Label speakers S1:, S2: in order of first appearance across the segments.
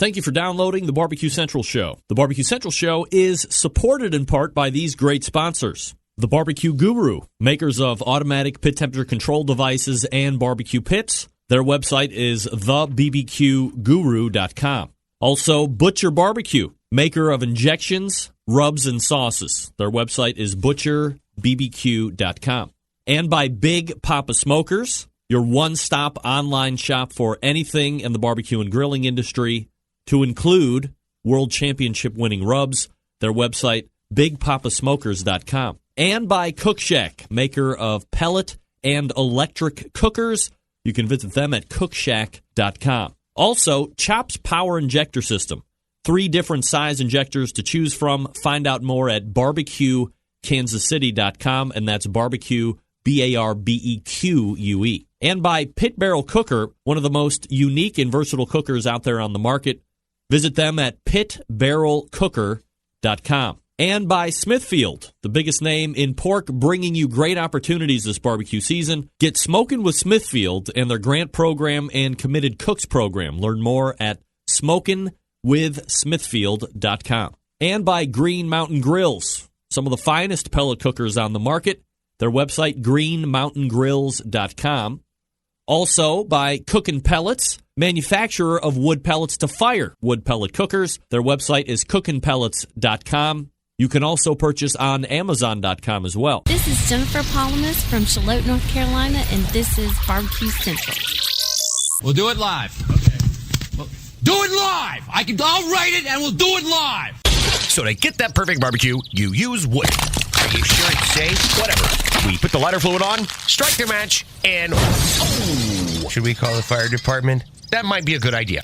S1: Thank you for downloading the Barbecue Central Show. The Barbecue Central Show is supported in part by these great sponsors. The Barbecue Guru, makers of automatic pit temperature control devices and barbecue pits. Their website is thebbqguru.com. Also, Butcher Barbecue, maker of injections, rubs, and sauces. Their website is butcherbbq.com. And by Big Papa Smokers, your one-stop online shop for anything in the barbecue and grilling industry, to include World Championship winning rubs. Their website, bigpapasmokers.com. And by Cook Shack, maker of pellet and electric cookers. You can visit them at cookshack.com. Also, Chops Power Injector System. 3 different size injectors to choose from. Find out more at barbecuekansascity.com, and that's barbecue, BARBEQUE. And by Pit Barrel Cooker, one of the most unique and versatile cookers out there on the market. Visit them at pitbarrelcooker.com. And by Smithfield, the biggest name in pork, bringing you great opportunities this barbecue season. Get smoking with Smithfield and their grant program and committed cooks program. Learn more at smokingwithsmithfield.com. And by Green Mountain Grills, some of the finest pellet cookers on the market. Their website, greenmountaingrills.com. Also by Cookin' Pellets, manufacturer of wood pellets to fire wood pellet cookers. Their website is cookinpellets.com. You can also purchase on Amazon.com as well.
S2: This is Jennifer Palamas from Charlotte, North Carolina, and this is Barbecue Central.
S3: We'll do it live. Okay. Well, do it live! I'll write it and we'll do it live!
S4: So to get that perfect barbecue, you use wood. Are you sure it's safe? Whatever. We put the lighter fluid on, strike the match, and... Oh! Should we call the fire department? That might be a good idea.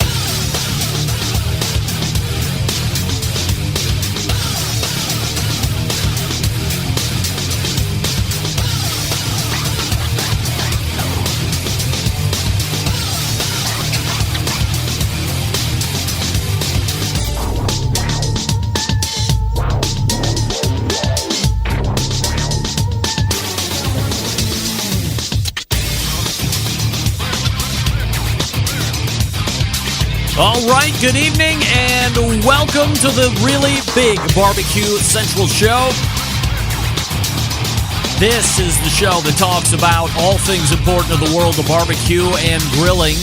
S1: All right, good evening, and welcome to the really big Barbecue Central Show. This is the show that talks about all things important in the world of barbecue and grilling.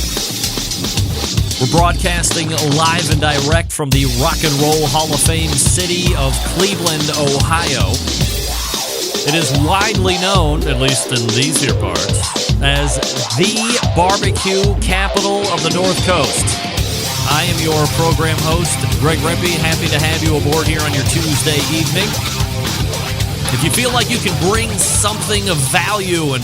S1: We're broadcasting live and direct from the Rock and Roll Hall of Fame city of Cleveland, Ohio. It is widely known, at least in these here parts, as the barbecue capital of the North Coast. I am your program host, Greg Rempe. Happy to have you aboard here on your Tuesday evening. If you feel like you can bring something of value and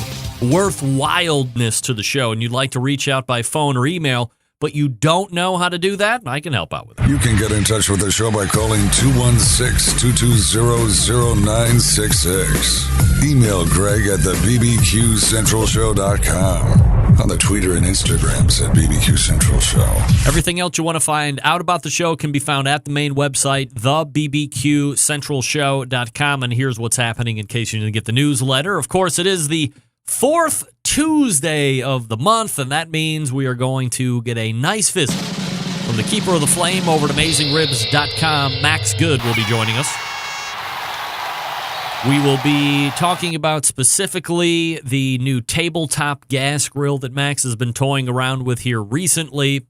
S1: worthwhileness to the show and you'd like to reach out by phone or email, but you don't know how to do that, I can help out with it.
S5: You can get in touch with the show by calling 216-220-0966. Email Greg at thebbqcentralshow.com. On the Twitter and Instagrams at BBQ Central Show.
S1: Everything else you want to find out about the show can be found at the main website, thebbqcentralshow.com. And here's what's happening in case you didn't get the newsletter. Of course, it is the 4th Tuesday of the month, and that means we are going to get a nice visit from the keeper of the flame over at AmazingRibs.com. Max Good will be joining us. We will be talking about specifically the new tabletop gas grill that Max has been toying around with here recently.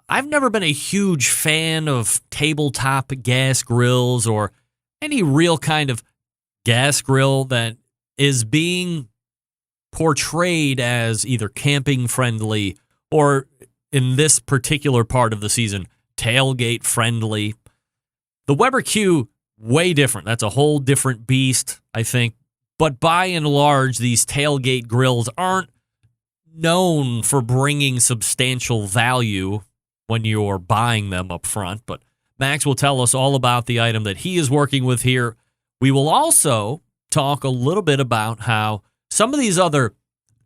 S1: I've never been a huge fan of tabletop gas grills or any real kind of gas grill that is being portrayed as either camping friendly or, in this particular part of the season, tailgate friendly. The Weber Q, way different. That's a whole different beast, I think. But by and large, these tailgate grills aren't known for bringing substantial value when you're buying them up front. But Max will tell us all about the item that he is working with here. We will also talk a little bit about how some of these other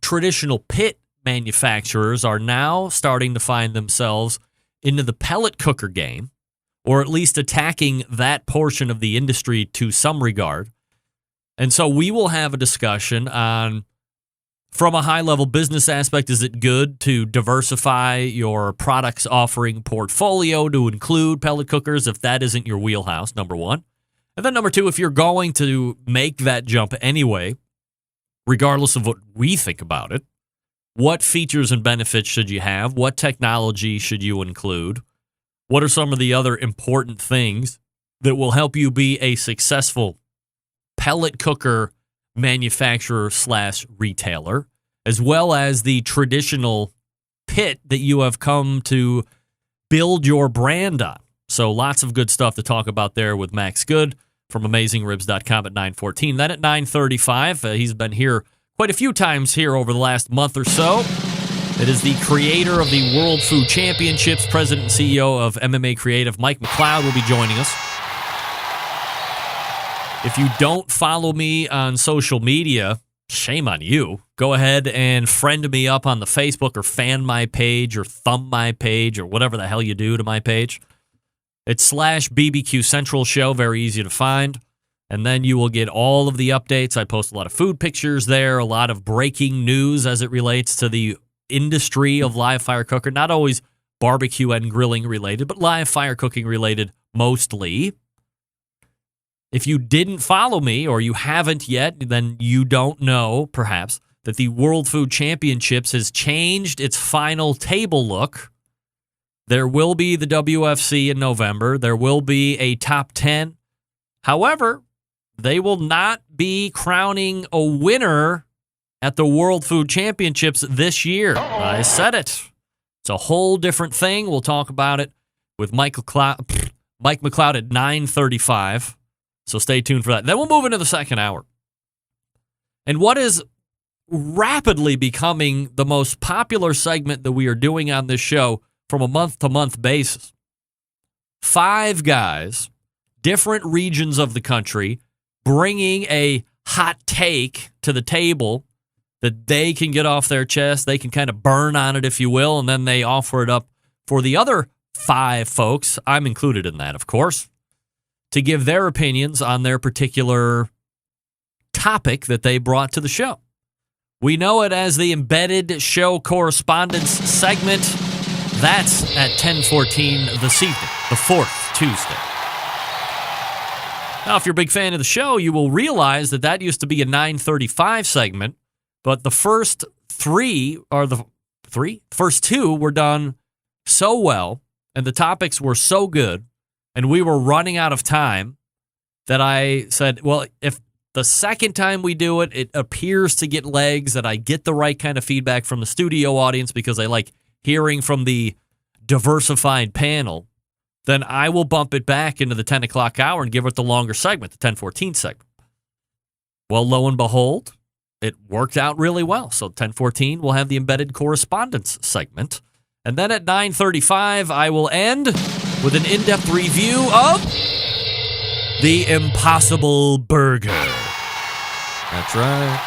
S1: traditional pit manufacturers are now starting to find themselves into the pellet cooker game, or at least attacking that portion of the industry to some regard. And so we will have a discussion on From a high-level business aspect, is it good to diversify your products offering portfolio to include pellet cookers if that isn't your wheelhouse, number one? And then number two, if you're going to make that jump anyway, regardless of what we think about it, what features and benefits should you have? What technology should you include? What are some of the other important things that will help you be a successful pellet cooker manufacturer / retailer, as well as the traditional pit that you have come to build your brand on? So lots of good stuff to talk about there with Max Good from AmazingRibs.com at 9:14. Then at 9:35, he's been here quite a few times here over the last month or so. It is the creator of the World Food Championships, president and CEO of MMA Creative, Mike McLeod, will be joining us. If you don't follow me on social media, shame on you. Go ahead and friend me up on the Facebook or fan my page or thumb my page or whatever the hell you do to my page. It's /BBQ Central Show, very easy to find. And then you will get all of the updates. I post a lot of food pictures there, a lot of breaking news as it relates to the industry of live fire cooker. Not always barbecue and grilling related, but live fire cooking related mostly. If you didn't follow me or you haven't yet, then you don't know, perhaps, that the World Food Championships has changed its final table look. There will be the WFC in November. There will be a top 10. However, they will not be crowning a winner at the World Food Championships this year. I said it. It's a whole different thing. We'll talk about it with Mike McLeod at 9:35. So stay tuned for that. Then we'll move into the second hour. And what is rapidly becoming the most popular segment that we are doing on this show from a month-to-month basis. 5 guys, different regions of the country, bringing a hot take to the table that they can get off their chest. They can kind of burn on it, if you will, and then they offer it up for the other 5 folks, I'm included in that, of course, to give their opinions on their particular topic that they brought to the show. We know it as the Embedded Show Correspondence segment. That's at 10:14 this evening, the 4th Tuesday. Now, if you're a big fan of the show, you will realize that that used to be a 9:35 segment, but the first 3, or the first 2 were done so well, and the topics were so good, and we were running out of time, that I said, well, if the second time we do it, it appears to get legs, that I get the right kind of feedback from the studio audience because I like hearing from the diversified panel, then I will bump it back into the 10 o'clock hour and give it the longer segment, the 10:14 segment. Well, lo and behold, it worked out really well. So 10:14, we'll have the Embedded Correspondence segment. And then at 9:35, I will end with an in-depth review of the Impossible Burger. That's right.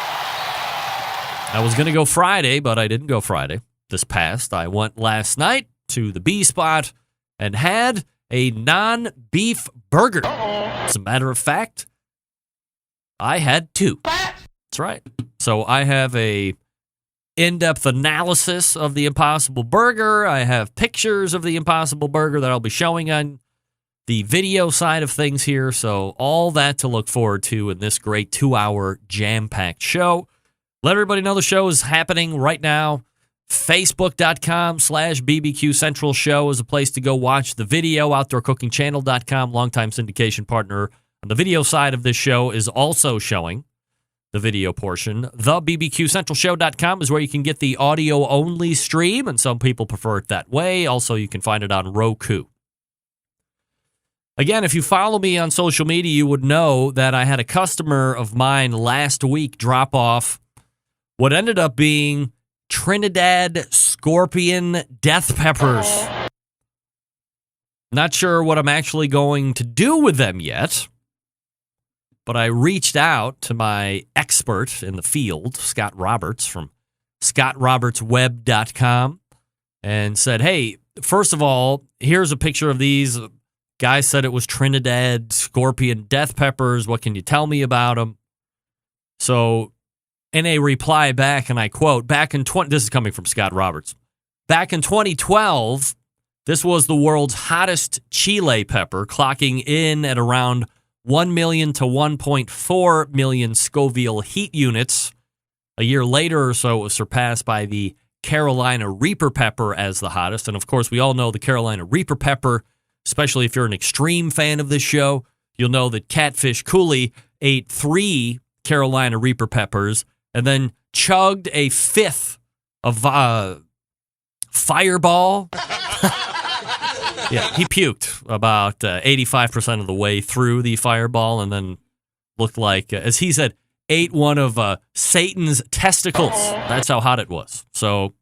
S1: I was going to go Friday, but I didn't go Friday. This past, I went last night to the B spot and had a non-beef burger. As a matter of fact, I had 2. That's right. So I have a in-depth analysis of the Impossible Burger. I have pictures of the Impossible Burger that I'll be showing on the video side of things here. So all that to look forward to in this great 2-hour jam-packed show. Let everybody know the show is happening right now. Facebook.com/BBQ Central Show is a place to go watch the video. OutdoorCookingChannel.com, longtime syndication partner on the video side of this show, is also showing the video portion. The BBQCentralShow.com is where you can get the audio-only stream, and some people prefer it that way. Also, you can find it on Roku. Again, if you follow me on social media, you would know that I had a customer of mine last week drop off what ended up being Trinidad Scorpion Death Peppers. Not sure what I'm actually going to do with them yet, but I reached out to my expert in the field, Scott Roberts, from scottrobertsweb.com, and said, hey, first of all, here's a picture of these. Guy said it was Trinidad Scorpion Death Peppers. What can you tell me about them? So In a reply back, and I quote, this is coming from Scott Roberts. Back in 2012, this was the world's hottest chile pepper, clocking in at around 1 million to 1.4 million Scoville heat units. A year later or so, it was surpassed by the Carolina Reaper pepper as the hottest. And of course, we all know the Carolina Reaper pepper, especially if you're an extreme fan of this show. You'll know that Catfish Cooley ate 3 Carolina Reaper peppers and then chugged a 5th of Fireball. Yeah, he puked about 85% of the way through the Fireball and then looked like, as he said, ate one of Satan's testicles. That's how hot it was. So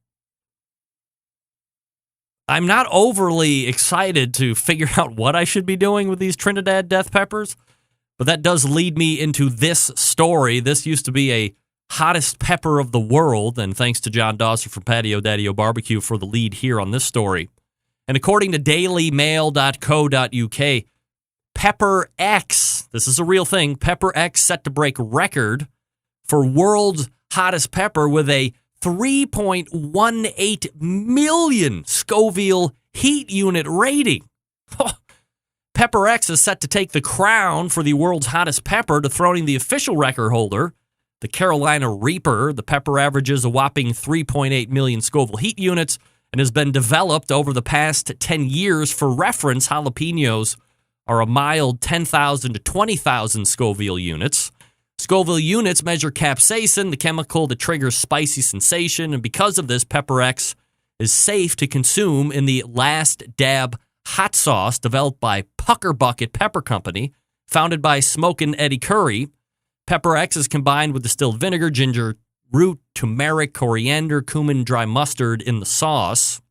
S1: I'm not overly excited to figure out what I should be doing with these Trinidad death peppers, but that does lead me into this story. This used to be a hottest pepper of the world, and thanks to John Dawson from Patio Daddy-O Barbecue for the lead here on this story. And according to dailymail.co.uk, Pepper X, this is a real thing, Pepper X set to break record for world's hottest pepper with a 3.18 million Scoville heat unit rating. Pepper X is set to take the crown for the world's hottest pepper, dethroning the official record holder, the Carolina Reaper. The pepper averages a whopping 3.8 million Scoville heat units and has been developed over the past 10 years. For reference, jalapenos are a mild 10,000 to 20,000 Scoville units. Scoville units measure capsaicin, the chemical that triggers spicy sensation, and because of this, Pepper X is safe to consume in the Last Dab hot sauce developed by Pucker Bucket Pepper Company, founded by Smokin' Eddie Curry. Pepper X is combined with distilled vinegar, ginger root, turmeric, coriander, cumin, dry mustard in the sauce.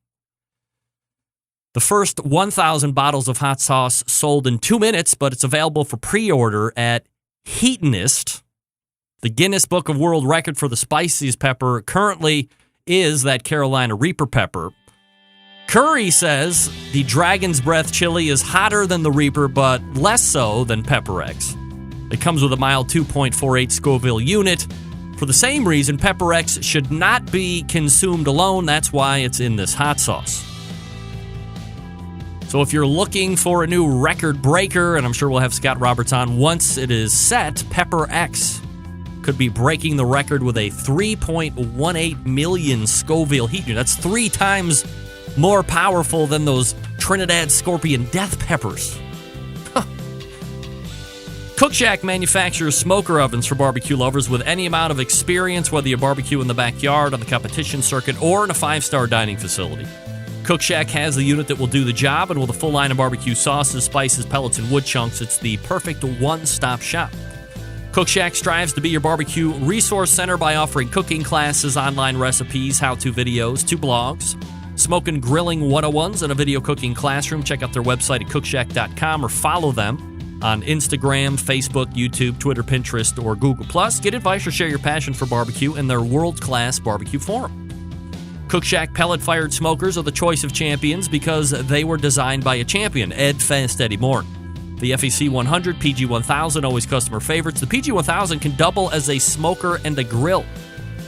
S1: The first 1,000 bottles of hot sauce sold in 2 minutes, but it's available for pre-order at Heatonist. The Guinness Book of World Record for the spiciest pepper currently is that Carolina Reaper pepper. Curry says the Dragon's Breath chili is hotter than the Reaper, but less so than Pepper X. It comes with a mild 2.48 Scoville unit. For the same reason, Pepper X should not be consumed alone. That's why it's in this hot sauce. So if you're looking for a new record breaker, and I'm sure we'll have Scott Roberts on once it is set, Pepper X could be breaking the record with a 3.18 million Scoville heat unit. That's 3 times more powerful than those Trinidad Scorpion death peppers. Cook Shack manufactures smoker ovens for barbecue lovers with any amount of experience, whether you barbecue in the backyard, on the competition circuit, or in a 5-star dining facility. Cook Shack has the unit that will do the job, and with a full line of barbecue sauces, spices, pellets, and wood chunks, it's the perfect one-stop shop. Cook Shack strives to be your barbecue resource center by offering cooking classes, online recipes, how-to videos, 2 blogs, smoking grilling 101s, and a video cooking classroom. Check out their website at cookshack.com or follow them on Instagram, Facebook, YouTube, Twitter, Pinterest, or Google+. Get advice or share your passion for barbecue in their world-class barbecue forum. Cook Shack pellet-fired smokers are the choice of champions because they were designed by a champion, Ed Fast Eddie Moore. The FEC 100, PG 1000, always customer favorites. The PG 1000 can double as a smoker and a grill.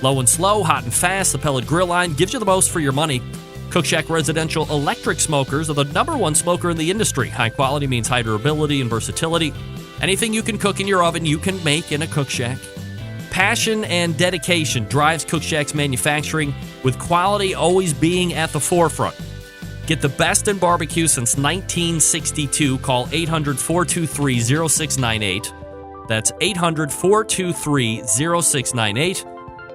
S1: Low and slow, hot and fast, the pellet grill line gives you the most for your money. Cook Shack residential electric smokers are the #1 smoker in the industry. High quality means high durability and versatility. Anything you can cook in your oven, you can make in a Cook Shack. Passion and dedication drives Cook Shack's manufacturing, with quality always being at the forefront. Get the best in barbecue since 1962. Call 800-423-0698. That's 800-423-0698.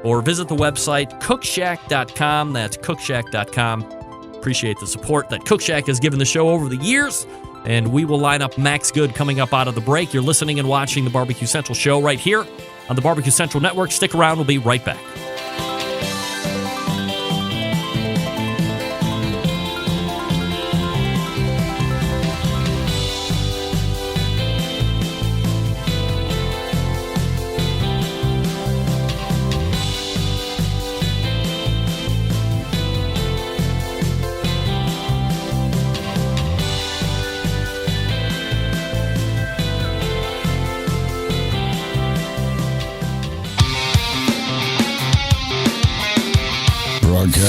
S1: Or visit the website cookshack.com. That's cookshack.com. Appreciate the support that Cook Shack has given the show over the years. And we will line up Max Good coming up out of the break. You're listening and watching the Barbecue Central show right here on the Barbecue Central Network. Stick around. We'll be right back.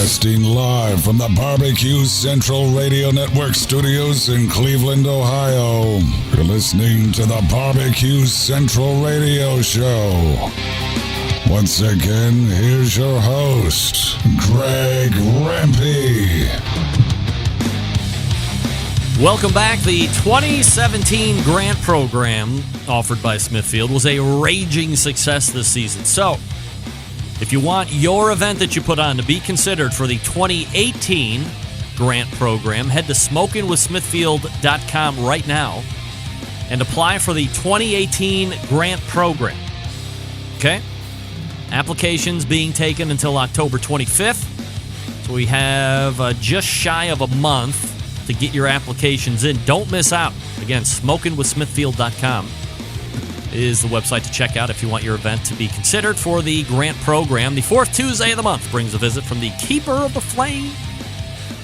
S5: Broadcasting live from the Barbecue Central Radio Network studios in Cleveland, Ohio. You're listening to the Barbecue Central Radio Show. Once again, here's your host, Greg Rempe.
S1: Welcome back. The 2017 grant program offered by Smithfield was a raging success this season. So, if you want your event that you put on to be considered for the 2018 grant program, head to smokingwithsmithfield.com right now and apply for the 2018 grant program. Okay? Applications being taken until October 25th. So we have just shy of a month to get your applications in. Don't miss out. Again, smokingwithsmithfield.com is the website to check out if you want your event to be considered for the grant program. The fourth Tuesday of the month brings a visit from the Keeper of the Flame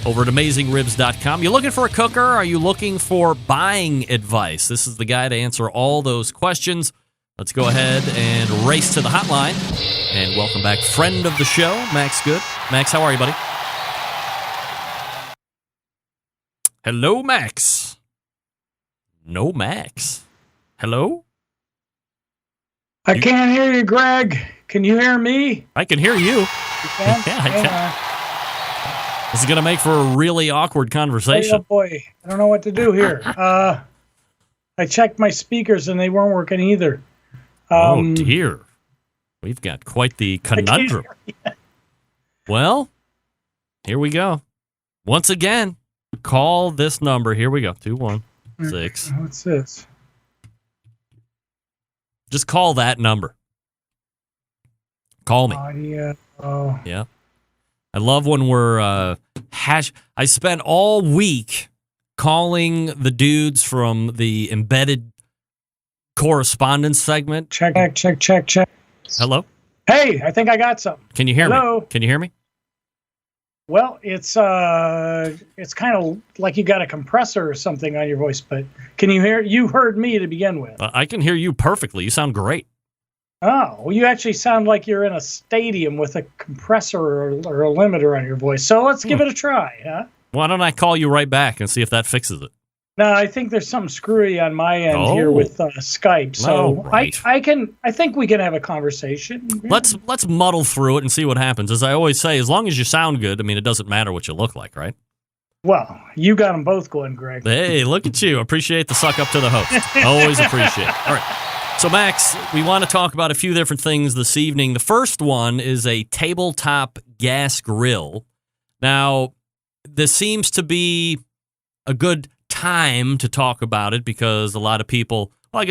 S1: over at AmazingRibs.com. You looking for a cooker? Are you looking for buying advice? This is the guy to answer all those questions. Let's go ahead and race to the hotline. And welcome back, friend of the show, Max Good. Max, how are you, buddy? Hello, Max. No, Max. Hello?
S6: I can't hear you, Greg. Can you hear me?
S1: I can hear you.
S6: You can?
S1: Yeah, I can. This is going to make for a really awkward conversation.
S6: Oh, boy. I don't know what to do here. I checked my speakers, and they weren't working either.
S1: Oh, dear. We've got quite the conundrum. Well, here we go. Once again, call this number. Here we go. 216.
S6: What's this?
S1: Just call that number. Call me.
S6: Audio.
S1: Yeah. I love when we're I spent all week calling the dudes from the embedded correspondence segment.
S6: Check.
S1: Hello?
S6: Hey, I think I got something.
S1: Can you hear
S6: Hello?
S1: me? Can you hear me?
S6: Well, it's kind of like you got a compressor or something on your voice, but can you hear? You heard me to begin with.
S1: I can hear you perfectly. You sound great.
S6: Oh, well, you actually sound like you're in a stadium with a compressor or a limiter on your voice. So let's give it a try, huh?
S1: Why don't I call you right back and see if that fixes it?
S6: No, I think there's something screwy on my end here with Skype. So
S1: right.
S6: I think we can have a conversation.
S1: Let's muddle through it and see what happens. As I always say, as long as you sound good, I mean, it doesn't matter what you look like, right?
S6: Well, you got them both going, Greg.
S1: Hey, look at you. Appreciate the suck up to the host. Always appreciate it. All right. So, Max, we want to talk about a few different things this evening. The first one is a tabletop gas grill. Now, this seems to be a good time to talk about it because a lot of people like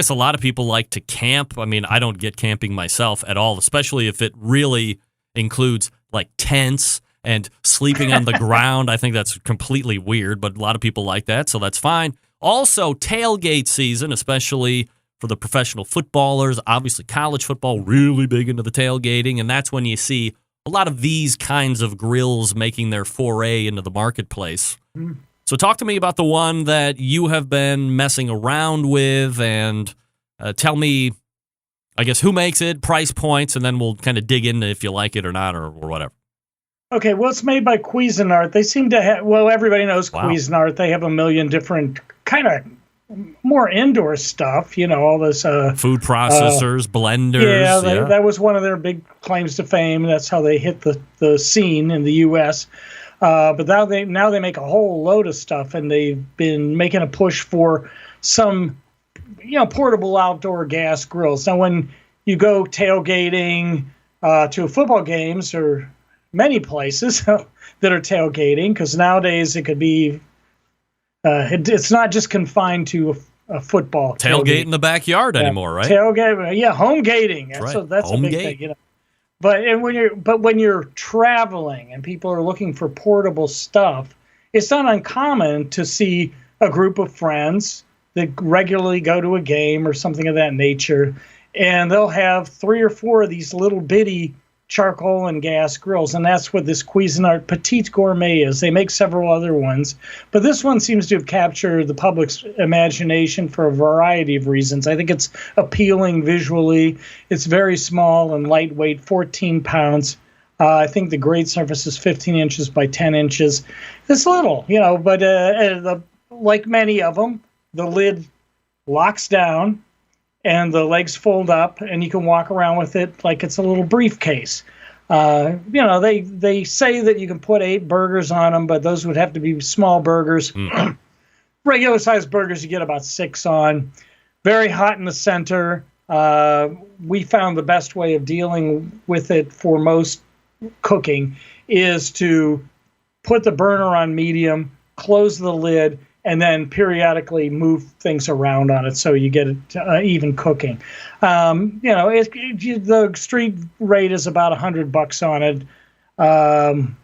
S1: to camp. I mean, I don't get camping myself at all, especially if it really includes like tents and sleeping on the ground. I think that's completely weird, but a lot of people like that, so that's fine. Also, tailgate season, especially for the professional footballers, obviously college football, really big into the tailgating, and that's when you see a lot of these kinds of grills making their foray into the marketplace. So talk to me about the one that you have been messing around with and tell me, I guess, who makes it, price points, and then we'll kind of dig into if you like it or not or whatever.
S6: Okay, well, it's made by Cuisinart. They seem to have, well, everybody knows Cuisinart. They have a million different kind of more indoor stuff, you know, all this.
S1: Food processors, blenders.
S6: Yeah, that was one of their big claims to fame. That's how they hit the scene in the U.S., but now they make a whole load of stuff, and they've been making a push for some, you know, portable outdoor gas grills. Now, when you go tailgating to football games or many places that are tailgating, because nowadays it could be, it's not just confined to a football
S1: tailgate in the backyard anymore, right?
S6: Tailgate, yeah, home gating. That's
S1: home
S6: a big
S1: gate.
S6: thing, you know. But when you're traveling and people are looking for portable stuff, it's not uncommon to see a group of friends that regularly go to a game or something of that nature, and they'll have 3 or 4 of these little bitty charcoal and gas grills, and that's what this Cuisinart Petite Gourmet is. They make several other ones, but this one seems to have captured the public's imagination for a variety of reasons. I think it's appealing visually. It's very small and lightweight, 14 pounds. I think the grate surface is 15 inches by 10 inches. It's little, but like many of them, the lid locks down and the legs fold up, and you can walk around with it like it's a little briefcase. They say that you can put 8 burgers on them, but those would have to be small burgers. Regular sized burgers, you get about 6 on. Very hot in the center. We found the best way of dealing with it for most cooking is to put the burner on medium, close the lid, and then periodically move things around on it so you get it even cooking. The street rate is about $100 on it.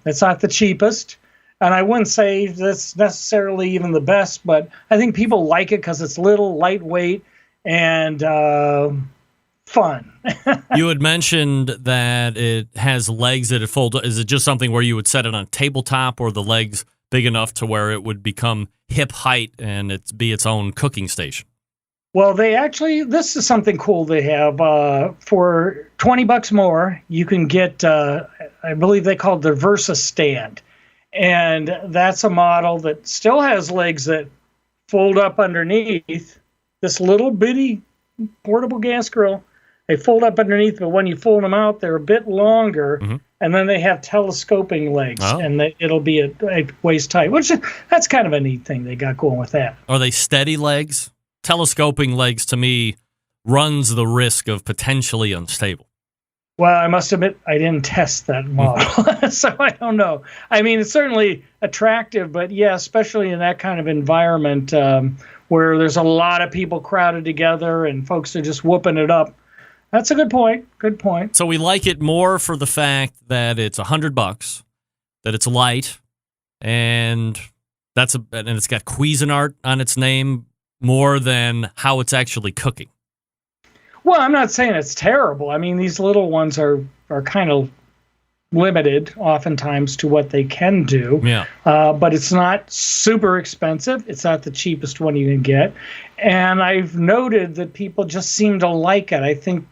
S6: It's not the cheapest, and I wouldn't say that's necessarily even the best, but I think people like it because it's little, lightweight, and fun.
S1: You had mentioned that it has legs that it folds. Is it just something where you would set it on a tabletop, or the legs big enough to where it would become hip height and it's be its own cooking station?
S6: Well, this is something cool they have. For $20 more, you can get, I believe they call it the Versa stand. And that's a model that still has legs that fold up underneath. This little bitty portable gas grill, they fold up underneath, but when you fold them out, they're a bit longer. Mm-hmm. And then they have telescoping legs, and it'll be at waist height, that's kind of a neat thing they got going with that.
S1: Are they steady legs? Telescoping legs, to me, runs the risk of potentially unstable.
S6: Well, I must admit, I didn't test that model, so I don't know. I mean, it's certainly attractive, but yeah, especially in that kind of environment where there's a lot of people crowded together and folks are just whooping it up. That's a good point. Good point.
S1: So we like it more for the fact that it's $100, that it's light, and it's got Cuisinart on its name more than how it's actually cooking.
S6: Well, I'm not saying it's terrible. I mean, these little ones are kind of limited oftentimes to what they can do. Yeah. But it's not super expensive. It's not the cheapest one you can get. And I've noted that people just seem to like it. I think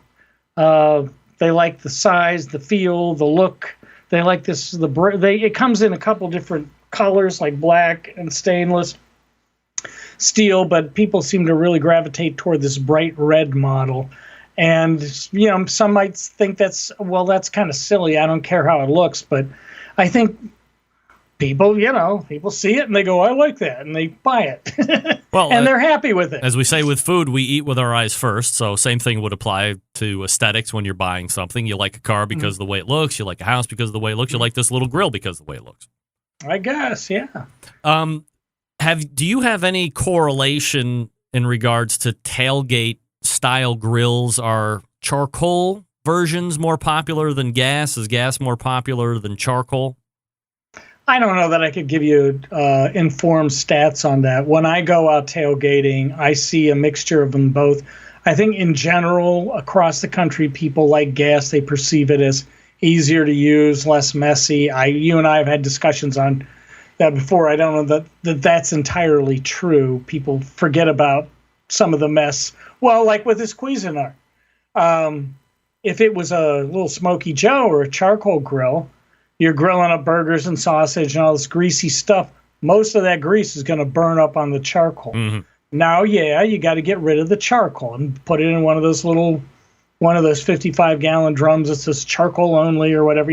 S6: they like the size, the feel, the look. They like this. It comes in a couple different colors, like black and stainless steel, but people seem to really gravitate toward this bright red model. And some might think that's kind of silly. I don't care how it looks, but I think people see it and they go, I like that, and they buy it. Well, and they're happy with it.
S1: As we say with food, we eat with our eyes first. So same thing would apply to aesthetics when you're buying something. You like a car because of the way it looks. You like a house because of the way it looks. You like this little grill because of the way it looks.
S6: I guess, yeah.
S1: Do you have any correlation in regards to tailgate style grills? Are charcoal versions more popular than gas? Is gas more popular than charcoal?
S6: I don't know that I could give you informed stats on that. When I go out tailgating, I see a mixture of them both. I think in general, across the country, people like gas. They perceive it as easier to use, less messy. You and I have had discussions on that before. I don't know that that's entirely true. People forget about some of the mess. Well, like with this Cuisinart. If it was a little Smoky Joe or a charcoal grill, you're grilling up burgers and sausage and all this greasy stuff. Most of that grease is going to burn up on the charcoal. Mm-hmm. Now, you got to get rid of the charcoal and put it in one of those 55-gallon drums that says charcoal only or whatever,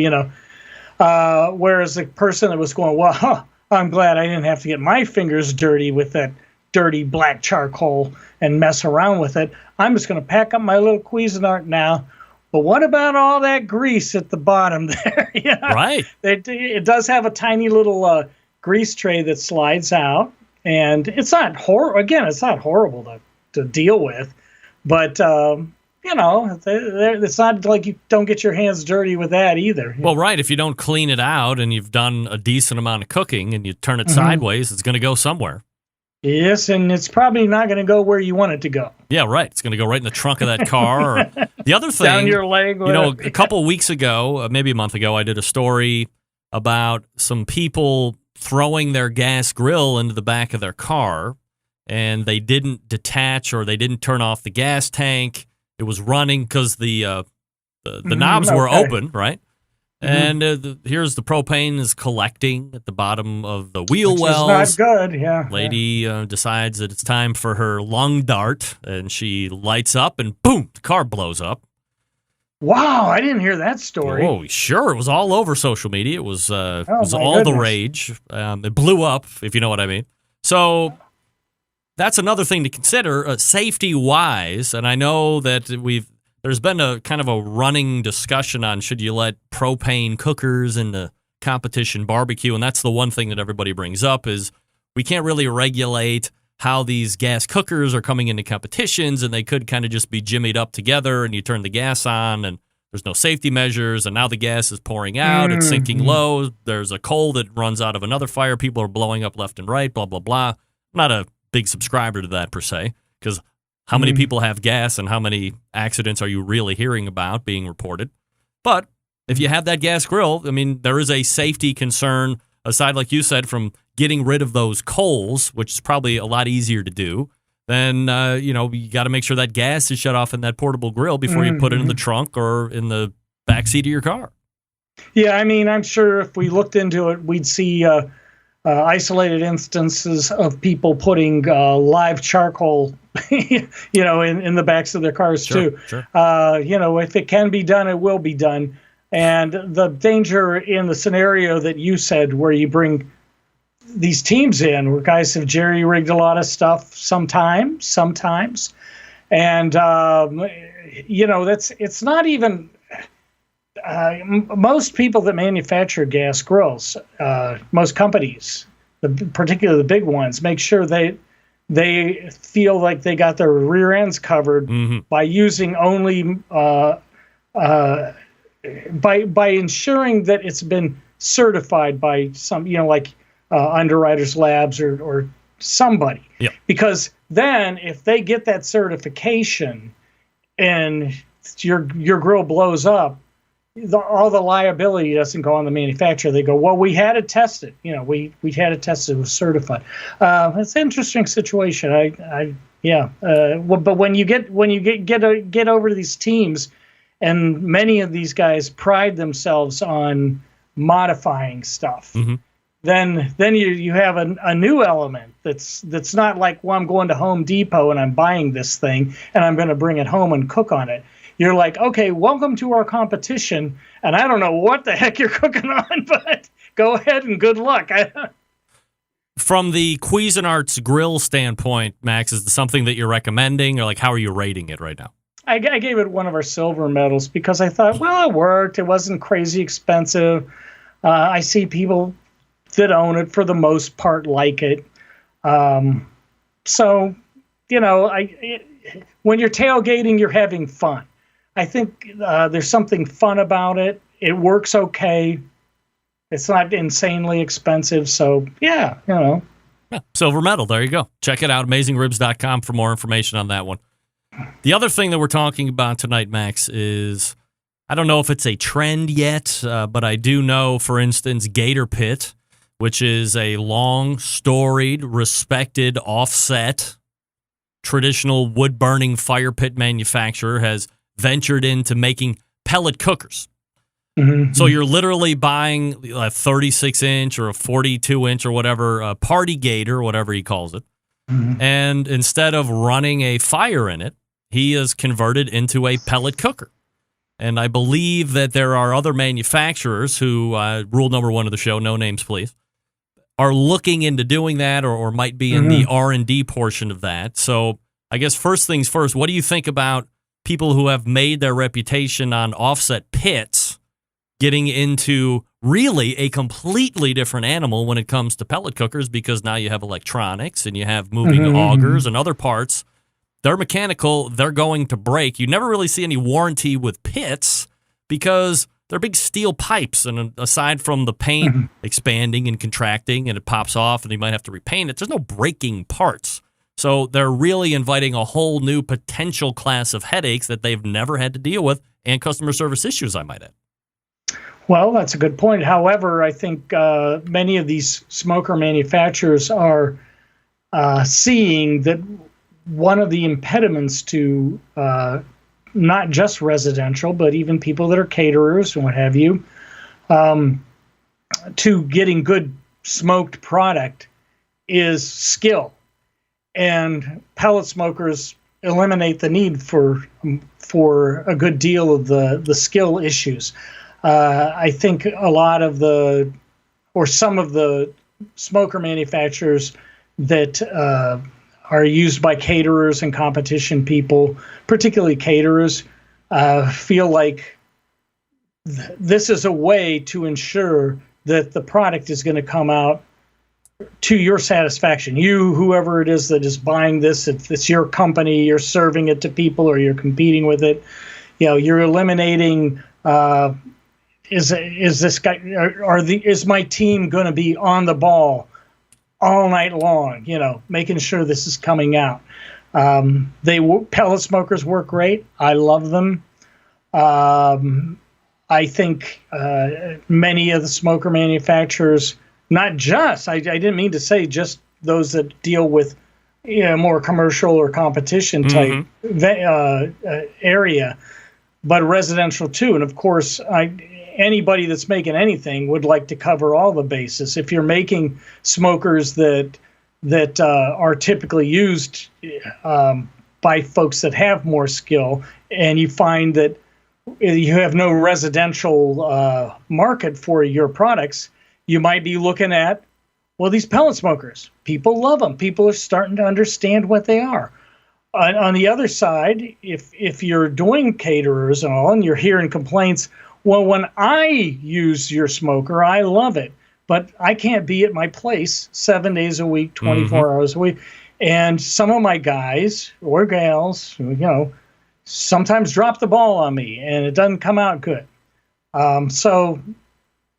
S6: Whereas the person that was going, well, I'm glad I didn't have to get my fingers dirty with that dirty black charcoal and mess around with it. I'm just going to pack up my little Cuisinart now. But what about all that grease at the bottom there?
S1: Right.
S6: It does have a tiny little grease tray that slides out, and it's not it's not horrible to deal with, but it's not like you don't get your hands dirty with that either.
S1: Well, right. If you don't clean it out and you've done a decent amount of cooking and you turn it sideways, it's going to go somewhere.
S6: Yes, and it's probably not going to go where you want it to go.
S1: Yeah, right. It's going to go right in the trunk of that car. Or the other thing,
S6: down your leg.
S1: A couple of weeks ago, maybe a month ago, I did a story about some people throwing their gas grill into the back of their car, and they didn't detach or they didn't turn off the gas tank. It was running because the knobs were open, right? And here's the propane is collecting at the bottom of the wheel wells.
S6: Which is not good, yeah.
S1: Lady decides that it's time for her lung dart, and she lights up, and boom, the car blows up.
S6: Wow, I didn't hear that story.
S1: Oh, sure. It was all over social media. It was all
S6: goodness.
S1: the rage. It blew up, if you know what I mean. So that's another thing to consider, safety-wise. And I know that there's been a kind of a running discussion on should you let propane cookers in the competition barbecue. And that's the one thing that everybody brings up is we can't really regulate how these gas cookers are coming into competitions, and they could kind of just be jimmied up together, and you turn the gas on, and there's no safety measures, and now the gas is pouring out, it's sinking low, there's a coal that runs out of another fire, people are blowing up left and right, blah, blah, blah. I'm not a big subscriber to that per se, because how many people have gas and how many accidents are you really hearing about being reported? But if you have that gas grill, I mean, there is a safety concern, aside, like you said, from getting rid of those coals, which is probably a lot easier to do, then, you got to make sure that gas is shut off in that portable grill before you put it in the trunk or in the backseat of your car.
S6: Yeah, I mean, I'm sure if we looked into it, we'd see isolated instances of people putting live charcoal, in the backs of their cars, too.
S1: Sure.
S6: If it can be done, it will be done. And the danger in the scenario that you said where you bring these teams in, where guys have jerry-rigged a lot of stuff sometimes. And, it's not even most people that manufacture gas grills, most companies, particularly the big ones, make sure they feel like they got their rear ends covered by using only by ensuring that it's been certified by some, Underwriters Labs or somebody.
S1: Yep.
S6: Because then if they get that certification and your grill blows up, all the liability doesn't go on the manufacturer. They go, well, we had it tested. We had it tested. It was certified. It's an interesting situation. But when you get over to these teams, and many of these guys pride themselves on modifying stuff. Then you have a new element that's not like, well, I'm going to Home Depot and I'm buying this thing and I'm going to bring it home and cook on it. You're like, okay, welcome to our competition, and I don't know what the heck you're cooking on, but go ahead and good luck.
S1: From the Cuisinarts grill standpoint, Max, is this something that you're recommending, or how are you rating it right now?
S6: I gave it one of our silver medals because I thought, well, it worked. It wasn't crazy expensive. I see people that own it for the most part like it. When you're tailgating, you're having fun. I think there's something fun about it. It works okay. It's not insanely expensive. So, yeah,
S1: silver medal. There you go. Check it out, AmazingRibs.com for more information on that one. The other thing that we're talking about tonight, Max, is I don't know if it's a trend yet, but I do know, for instance, Gator Pit, which is a long, storied, respected, offset, traditional wood-burning fire pit manufacturer, has ventured into making pellet cookers. So you're literally buying a 36-inch or a 42-inch or whatever, party gator, whatever he calls it, and instead of running a fire in it, he is converted into a pellet cooker. And I believe that there are other manufacturers who, rule number one of the show, no names please, are looking into doing that or might be in the R&D portion of that. So I guess first things first, what do you think about people who have made their reputation on offset pits getting into really a completely different animal when it comes to pellet cookers, because now you have electronics and you have moving augers and other parts. They're mechanical. They're going to break. You never really see any warranty with pits because they're big steel pipes. And aside from the paint expanding and contracting and it pops off and you might have to repaint it, there's no breaking parts. So they're really inviting a whole new potential class of headaches that they've never had to deal with, and customer service issues, I might add.
S6: Well, that's a good point. However, I think many of these smoker manufacturers are seeing that one of the impediments to not just residential, but even people that are caterers and what have you, to getting good smoked product is skill, and pellet smokers eliminate the need for a good deal of the skill issues. I think a lot of some of the smoker manufacturers that are used by caterers and competition people, particularly caterers, feel like this is a way to ensure that the product is going to come out to your satisfaction. You, whoever it is that is buying this, if it's your company, you're serving it to people or you're competing with it, you're eliminating, is this guy, is my team going to be on the ball all night long, making sure this is coming out. Pellet smokers work great. I love them. I think many of the smoker manufacturers, not just, I didn't mean to say just those that deal with more commercial or competition type area, but residential too. And of course, anybody that's making anything would like to cover all the bases. If you're making smokers that are typically used by folks that have more skill, and you find that you have no residential market for your products, you might be looking at, these pellet smokers. People love them. People are starting to understand what they are. On the other side, if you're doing caterers and all, and you're hearing complaints, when I use your smoker, I love it, but I can't be at my place 7 days a week, 24 hours a week. And some of my guys or gals, sometimes drop the ball on me, and it doesn't come out good. So,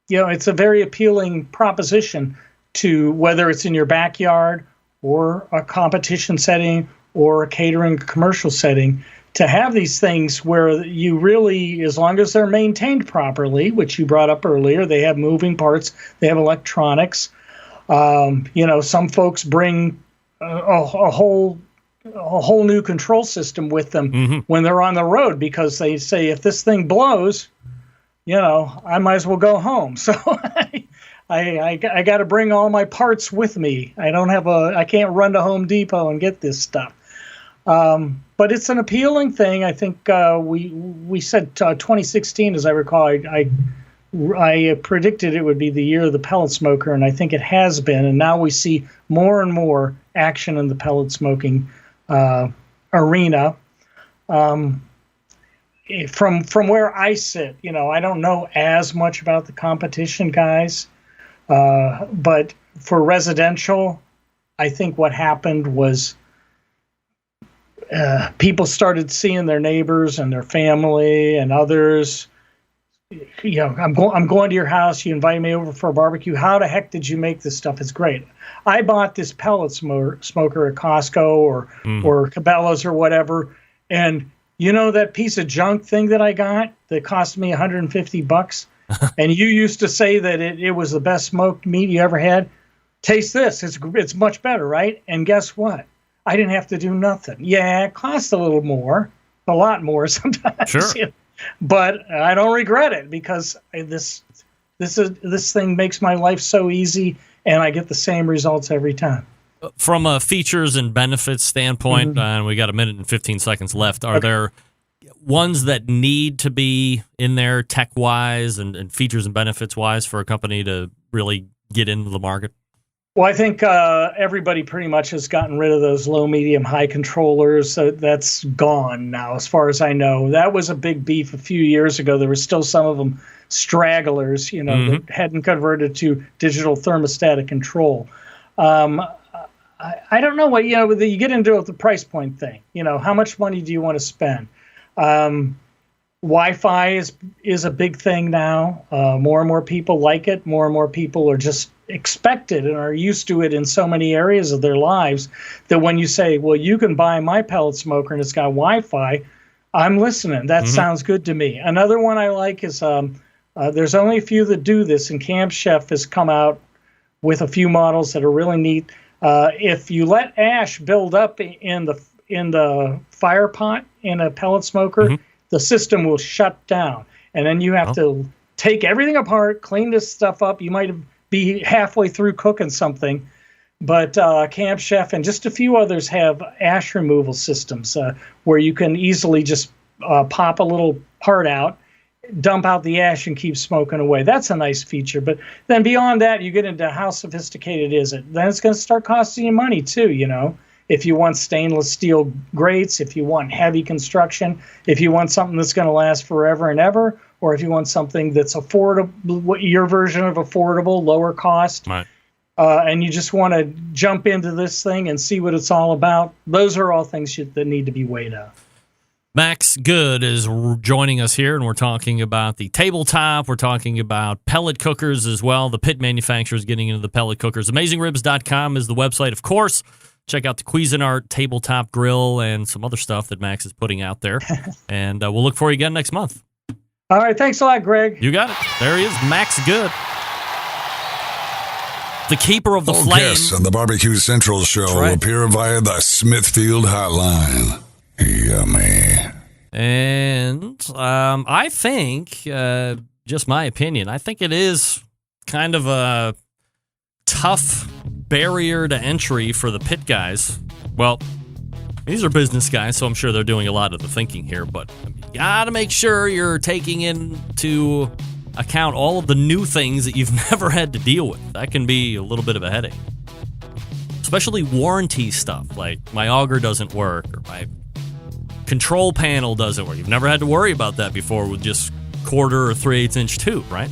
S6: it's a very appealing proposition to whether it's in your backyard or a competition setting or a catering commercial setting, to have these things where you really, as long as they're maintained properly, which you brought up earlier, they have moving parts, they have electronics. Some folks bring a whole new control system with them when they're on the road, because they say, if this thing blows, I might as well go home. So I got to bring all my parts with me. I can't run to Home Depot and get this stuff. But it's an appealing thing. I think we said 2016, as I recall. I predicted it would be the year of the pellet smoker, and I think it has been. And now we see more and more action in the pellet smoking arena. From where I sit, I don't know as much about the competition guys, but for residential, I think what happened was people started seeing their neighbors and their family and others. I'm going to your house. You invite me over for a barbecue. How the heck did you make this stuff? It's great. I bought this pellet smoker at Costco or Cabela's or whatever, and that piece of junk thing that I got that cost me $150, and you used to say that it was the best smoked meat you ever had. Taste this. It's much better, right? And guess what? I didn't have to do nothing. Yeah, it cost a little more, a lot more sometimes.
S1: Sure.
S6: But I don't regret it, because this thing makes my life so easy, and I get the same results every time.
S1: From a features and benefits standpoint, and we got a minute and 15 seconds left, are there ones that need to be in there tech-wise and features and benefits-wise for a company to really get into the market?
S6: Well, I think everybody pretty much has gotten rid of those low, medium, high controllers. So that's gone now, as far as I know. That was a big beef a few years ago. There were still some of them stragglers, that hadn't converted to digital thermostatic control. I don't know what, you get into the price point thing. How much money do you want to spend? Wi-Fi is a big thing now. More and more people like it. More and more people are just expect it and are used to it in so many areas of their lives that when you say, well, you can buy my pellet smoker and it's got Wi-Fi, I'm listening. That sounds good to me. Another one I like is there's only a few that do this, and Camp Chef has come out with a few models that are really neat. If you let ash build up in the fire pot in a pellet smoker, the system will shut down, and then you have to take everything apart, clean this stuff up. You might be halfway through cooking something. But Camp Chef and just a few others have ash removal systems where you can easily just pop a little part out, dump out the ash, and keep smoking away. That's a nice feature. But then beyond that, you get into how sophisticated is it. Then it's going to start costing you money too, you know. If you want stainless steel grates, if you want heavy construction, if you want something that's going to last forever and ever, or if you want something that's affordable, your version of affordable, lower cost.
S1: Right.
S6: And you just want to jump into this thing and see what it's all about, those are all things that need to be weighed up.
S1: Max Good is joining us here, and we're talking about the tabletop. We're talking about pellet cookers as well. The pit manufacturers getting into the pellet cookers. AmazingRibs.com is the website, of course. Check out the Cuisinart tabletop grill and some other stuff that Max is putting out there. And we'll look for you again next month.
S6: All right. Thanks a lot, Greg.
S1: You got it. There he is, Max Good. The keeper of the flame.
S5: Guests on the Barbecue Central show will appear via the Smithfield Hotline. Yummy.
S1: And I think, just my opinion, I think it is kind of a tough barrier to entry for the pit guys. Well, these are business guys, so I'm sure they're doing a lot of the thinking here, but you got to make sure you're taking into account all of the new things that you've never had to deal with. That can be a little bit of a headache. Especially warranty stuff, like my auger doesn't work or my control panel doesn't work. You've never had to worry about that before with just 1/4 or 3/8 inch tube, right?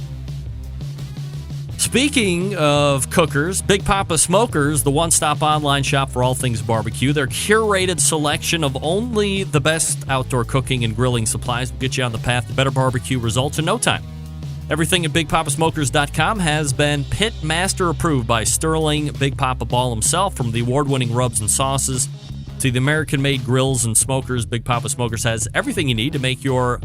S1: Speaking of cookers, Big Papa Smokers, the one-stop online shop for all things barbecue. Their curated selection of only the best outdoor cooking and grilling supplies will get you on the path to better barbecue results in no time. Everything at BigPapaSmokers.com has been pit master approved by Sterling Big Papa Ball himself, from the award-winning rubs and sauces to the American-made grills and smokers. Big Papa Smokers has everything you need to make your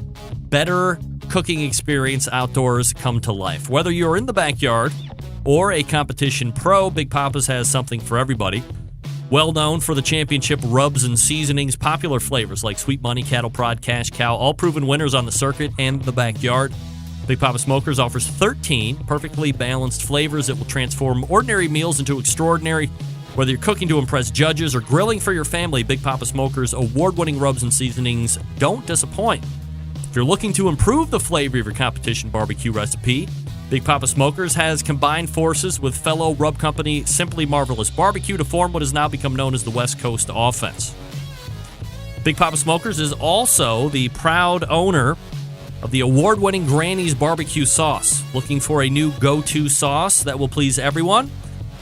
S1: better cooking experience outdoors come to life. Whether you're in the backyard or a competition pro, Big Papa's has something for everybody. Well known for the championship rubs and seasonings, popular flavors like Sweet Money, Cattle Prod, Cash Cow, all proven winners on the circuit and the backyard. Big Papa Smokers offers 13 perfectly balanced flavors that will transform ordinary meals into extraordinary. Whether you're cooking to impress judges or grilling for your family, Big Papa Smokers' award-winning rubs and seasonings don't disappoint. If you're looking to improve the flavor of your competition barbecue recipe, Big Papa Smokers has combined forces with fellow rub company Simply Marvelous Barbecue to form what has now become known as the West Coast Offense. Big Papa Smokers is also the proud owner of the award-winning Granny's Barbecue Sauce. Looking for a new go-to sauce that will please everyone?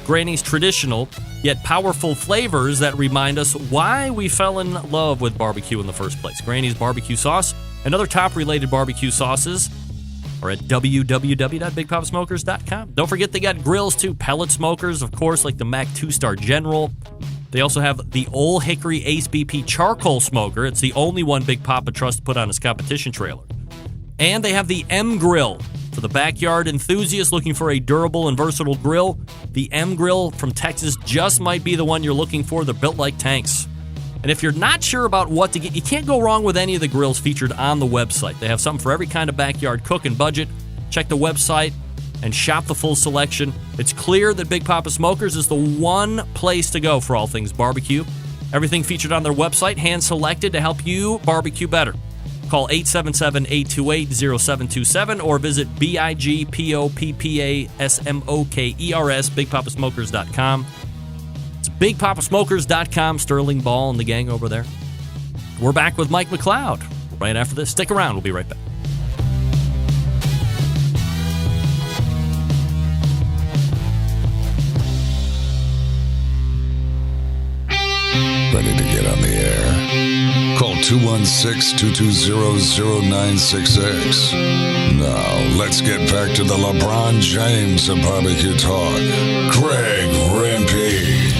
S1: Granny's traditional yet powerful flavors that remind us why we fell in love with barbecue in the first place. Granny's Barbecue Sauce and other top-related barbecue sauces are at www.bigpapasmokers.com. Don't forget they got grills too. Pellet smokers, of course, like the Mac 2-Star General. They also have the Old Hickory Ace BP Charcoal Smoker. It's the only one Big Papa trusts to put on his competition trailer. And they have the M Grill. For the backyard enthusiast looking for a durable and versatile grill, the M Grill from Texas just might be the one you're looking for. They're built like tanks. And if you're not sure about what to get, you can't go wrong with any of the grills featured on the website. They have something for every kind of backyard cook and budget. Check the website and shop the full selection. It's clear that Big Papa Smokers is the one place to go for all things barbecue. Everything featured on their website, hand-selected to help you barbecue better. Call 877-828-0727 or visit BigPapaSmokers, BigPapaSmokers.com. It's BigPapaSmokers.com, Sterling Ball and the gang over there. We're back with Mike McLeod right after this. Stick around. We'll be right back.
S5: Ready to get on the air? Call 216-220-0966. Now, let's get back to the LeBron James of barbecue talk. Greg Rempe.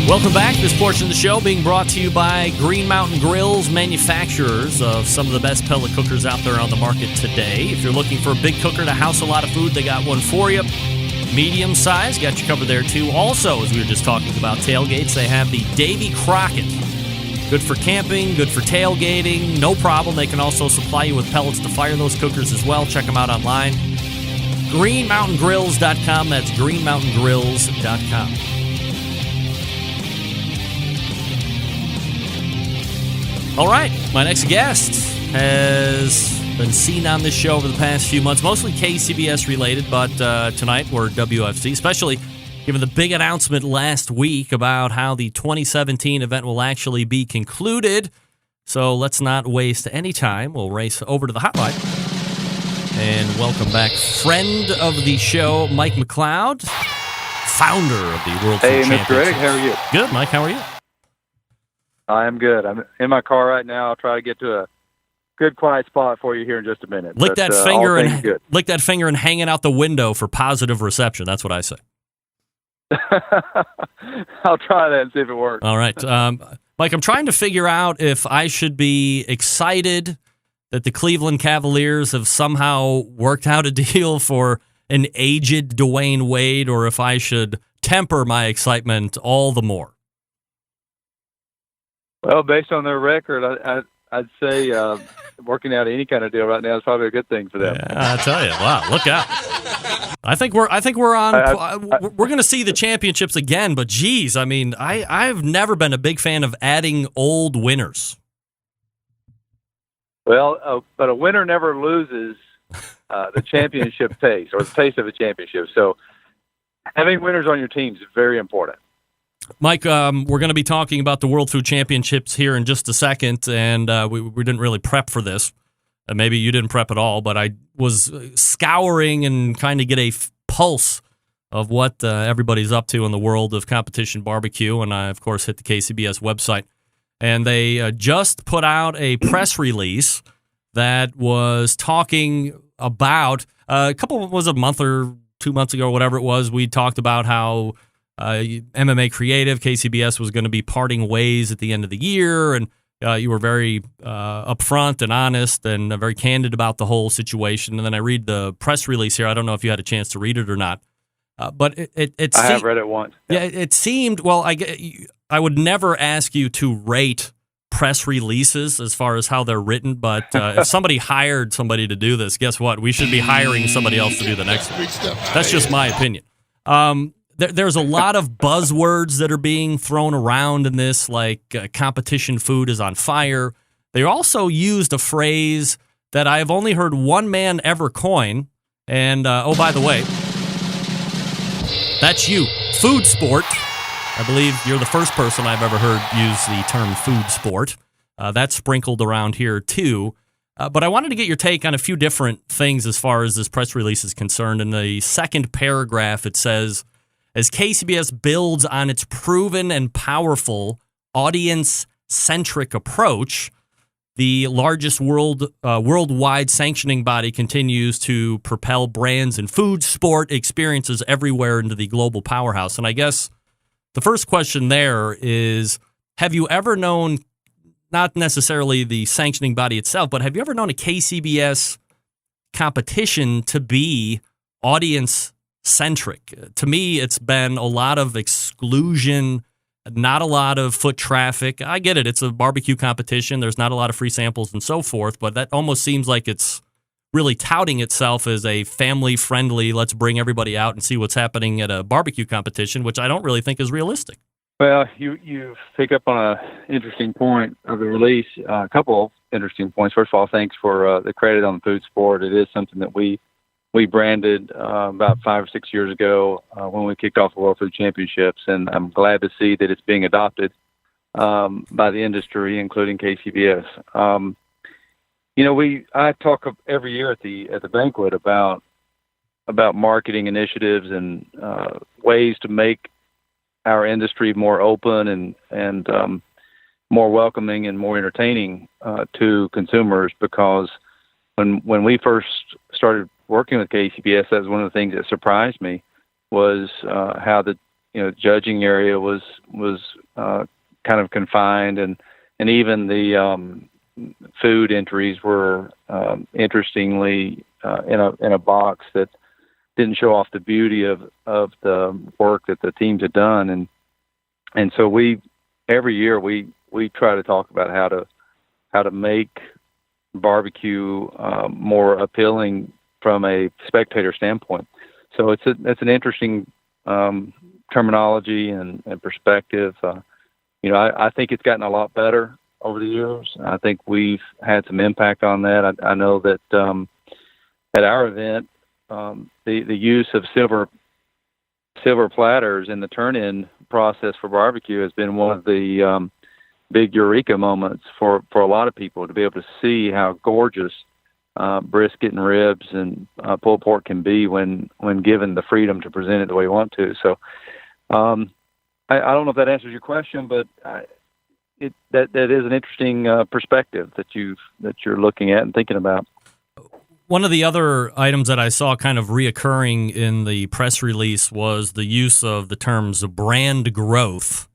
S1: Welcome back. This portion of the show being brought to you by Green Mountain Grills, manufacturers of some of the best pellet cookers out there on the market today. If you're looking for a big cooker to house a lot of food, they got one for you. Medium size, got you covered there too. Also, as we were just talking about tailgates, they have the Davy Crockett Good for camping, good for tailgating, no problem. They can also supply you with pellets to fire those cookers as well. Check them out online. GreenMountainGrills.com. That's GreenMountainGrills.com. All right, my next guest has been seen on this show over the past few months, mostly KCBS related, but tonight we're WFC, especially given the big announcement last week about how the 2017 event will actually be concluded. So let's not waste any time. We'll race over to the hotline and welcome back friend of the show, Mike McLeod, founder of the World Food Championships.
S7: Hey, Mr. Reddick, how are you?
S1: Good, Mike. How are you?
S7: I'm good. I'm in my car right now. I'll try to get to a good, quiet spot for you here in just a minute.
S1: Lick that finger and hang it out the window for positive reception. That's what I say.
S7: I'll try that and see if it works.
S1: All right. Mike, I'm trying to figure out if I should be excited that the Cleveland Cavaliers have somehow worked out a deal for an aged Dwayne Wade, or if I should temper my excitement all the more. Well,
S7: based on their record, I'd say working out any kind of deal right now is probably a good thing for them.
S1: Yeah, I tell you, wow, look out! I think we're on. We're going to see the championships again, but geez, I mean, I've never been a big fan of adding old winners.
S7: Well, but a winner never loses the championship pace or the pace of a championship. So having winners on your team is very important.
S1: Mike, we're going to be talking about the World Food Championships here in just a second, and we didn't really prep for this. Maybe you didn't prep at all, but I was scouring and trying to get a pulse of what everybody's up to in the world of competition barbecue, and I, of course, hit the KCBS website. And they just put out a press release that was talking about a month or 2 months ago, whatever it was, we talked about how MMA Creative, KCBS, was going to be parting ways at the end of the year, and you were very upfront and honest and very candid about the whole situation. And then I read the press release here. I don't know if you had a chance to read it or not, but I
S7: have read it once.
S1: Yeah, it seemed, well, I would never ask you to rate press releases as far as how they're written, but if somebody hired somebody to do this, guess what? We should be hiring somebody else to do the next one. That's just my opinion. There's a lot of buzzwords that are being thrown around in this, like competition food is on fire. They also used a phrase that I've only heard one man ever coin, and oh, by the way, that's you, food sport. I believe you're the first person I've ever heard use the term food sport. That's sprinkled around here, too. But I wanted to get your take on a few different things as far as this press release is concerned. In the second paragraph, it says, as KCBS builds on its proven and powerful audience-centric approach, the largest worldwide sanctioning body continues to propel brands and food, sport, experiences everywhere into the global powerhouse. And I guess the first question there is, have you ever known, not necessarily the sanctioning body itself, but have you ever known a KCBS competition to be audience-centric? To me, it's been a lot of exclusion, not a lot of foot traffic. I get it. It's a barbecue competition. There's not a lot of free samples and so forth, but that almost seems like it's really touting itself as a family-friendly, let's bring everybody out and see what's happening at a barbecue competition, which I don't really think is realistic.
S7: Well, you pick up on an interesting point of the release, a couple of interesting points. First of all, thanks for the credit on the food sport. It is something that we branded about 5 or 6 years ago when we kicked off the World Food Championships, and I'm glad to see that it's being adopted by the industry, including KCBS. I talk every year at the banquet about marketing initiatives and ways to make our industry more open and more welcoming and more entertaining to consumers. Because when we first started working with KCBS, that was one of the things that surprised me, was how the judging area was kind of confined, and even the food entries were interestingly in a box that didn't show off the beauty of the work that the teams had done, and so every year we we try to talk about how to make barbecue more appealing from a spectator standpoint. So it's an interesting terminology and perspective. I think it's gotten a lot better over the years. I think we've had some impact on that. I know that at our event, the use of silver platters in the turn-in process for barbecue has been one of the big eureka moments for a lot of people, to be able to see how gorgeous brisket and ribs and pulled pork can be when given the freedom to present it the way you want to. So I don't know if that answers your question, but that is an interesting perspective that you're looking at and thinking about.
S1: One of the other items that I saw kind of reoccurring in the press release was the use of the terms brand growth.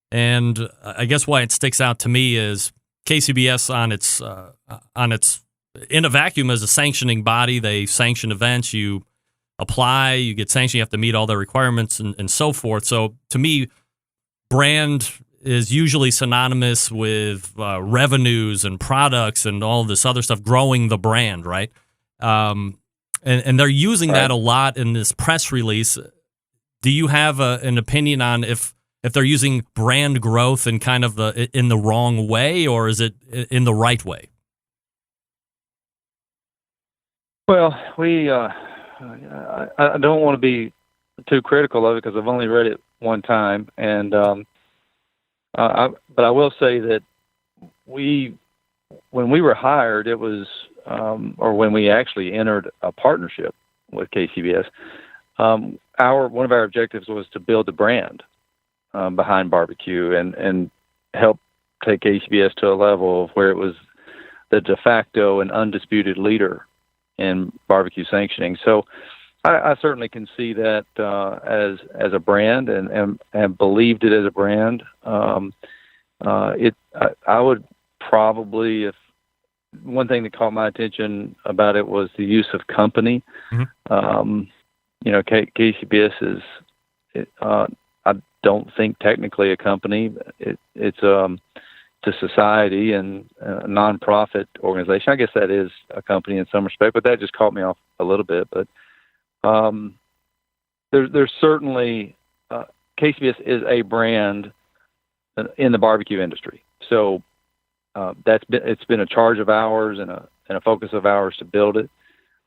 S1: And I guess why it sticks out to me is KCBS on its in a vacuum as a sanctioning body. They sanction events. You apply, you get sanctioned, you have to meet all their requirements and so forth. So to me, brand is usually synonymous with revenues and products and all this other stuff, growing the brand, right? And they're using that a lot in this press release. Do you have an opinion on if they're using brand growth in kind of in the wrong way, or is it in the right way?
S7: Well, I don't want to be too critical of it because I've only read it one time, and but I will say that when we were hired, it was or when we actually entered a partnership with KCBS, one of our objectives was to build a brand behind barbecue and help take KCBS to a level of where it was the de facto and undisputed leader in barbecue sanctioning. So I certainly can see that as a brand and believed it as a brand. I would probably, if one thing that caught my attention about it was the use of company. Mm-hmm. KCBS is, I don't think technically a company. It's a society and a nonprofit organization. I guess that is a company in some respect, but that just caught me off a little bit. But there's certainly KCBS is a brand in the barbecue industry. So it's been a charge of ours and a focus of ours to build it.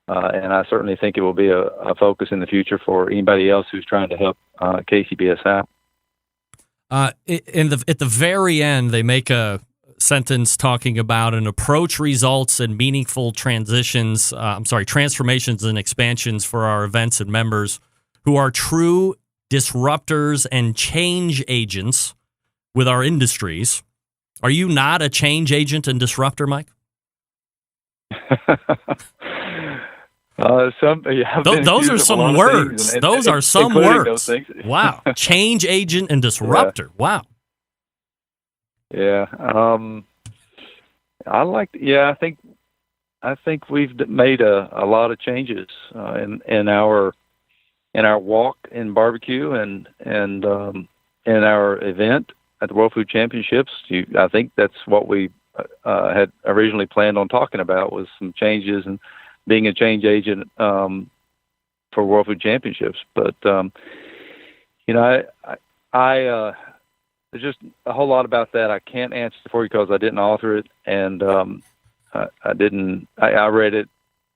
S7: And I certainly think it will be a focus in the future for anybody else who's trying to help KCBS out.
S1: At the very end, they make a sentence talking about an approach results in meaningful transformations and expansions for our events and members who are true disruptors and change agents with our industries. Are you not a change agent and disruptor, Mike? Those are some words. Those are some words. Wow. Change agent and disruptor. Yeah. Wow.
S7: Yeah. I think we've made a lot of changes in our walk in barbecue and in our event at the World Food Championships. I think that's what we had originally planned on talking about, was some changes and being a change agent for World Food Championships. But there's just a whole lot about that I can't answer for you because I didn't author it, and I read it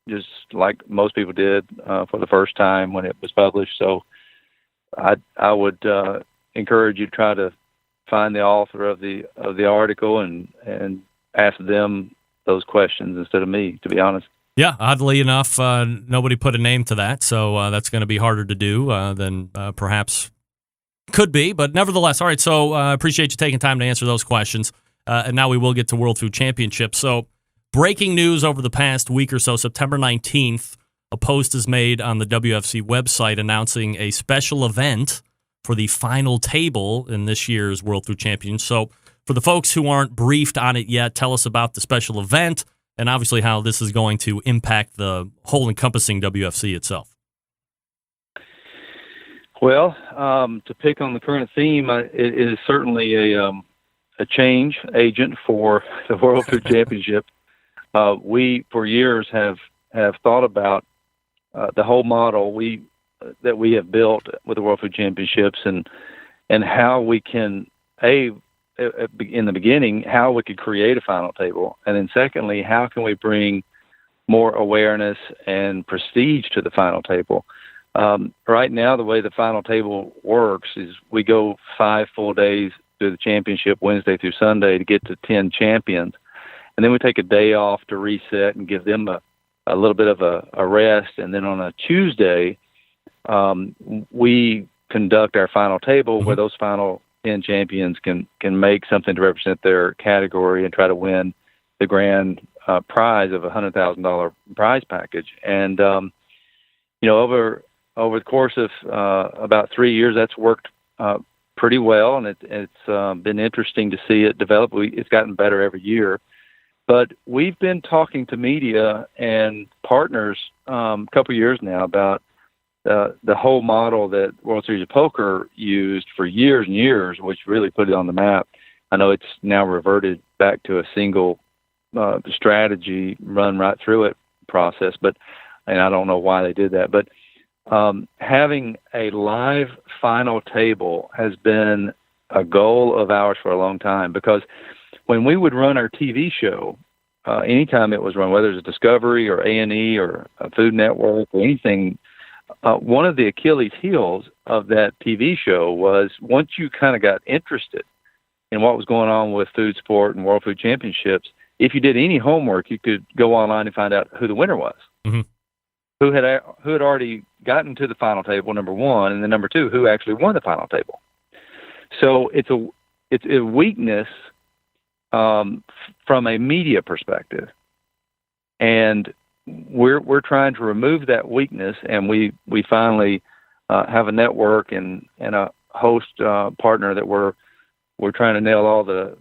S7: just like most people did for the first time when it was published. So I would encourage you to try to find the author of the article and ask them those questions instead of me, to be honest.
S1: Yeah, oddly enough, nobody put a name to that, so that's going to be harder to do than perhaps could be, but nevertheless. All right, so I appreciate you taking time to answer those questions, and now we will get to World Food Championships. So breaking news over the past week or so, September 19th, a post is made on the WFC website announcing a special event for the final table in this year's World Food Champions. So for the folks who aren't briefed on it yet, tell us about the special event and obviously how this is going to impact the whole encompassing WFC itself. Well,
S7: to pick on the current theme, it is certainly a change agent for the World Food Championship. We, for years, have thought about the whole model that we have built with the World Food Championships, and how we can, in the beginning, how we could create a final table, and then secondly, how can we bring more awareness and prestige to the final table. Right now, the way the final table works is we go 5 full days through the championship, Wednesday through Sunday, to get to 10 champions. And then we take a day off to reset and give them a little bit of a rest. And then on a Tuesday, we conduct our final table where those final 10 champions can make something to represent their category and try to win the grand prize of a $100,000 prize package. And, over the course of about 3 years, that's worked pretty well, and it's been interesting to see it develop. It's gotten better every year. But we've been talking to media and partners a couple of years now about the whole model that World Series of Poker used for years and years, which really put it on the map. I know it's now reverted back to a single strategy, run right through it process, and I don't know why they did that. But having a live final table has been a goal of ours for a long time, because when we would run our TV show, anytime it was run, whether it's Discovery or A&E or a Food Network or anything, one of the Achilles heels of that TV show was once you kind of got interested in what was going on with food sport and World Food Championships, if you did any homework, you could go online and find out who the winner was, who had already gotten to the final table, number one, and then number two, who actually won the final table. So it's a weakness from a media perspective, and we're trying to remove that weakness, and we finally have a network and a host partner that we're trying to nail all the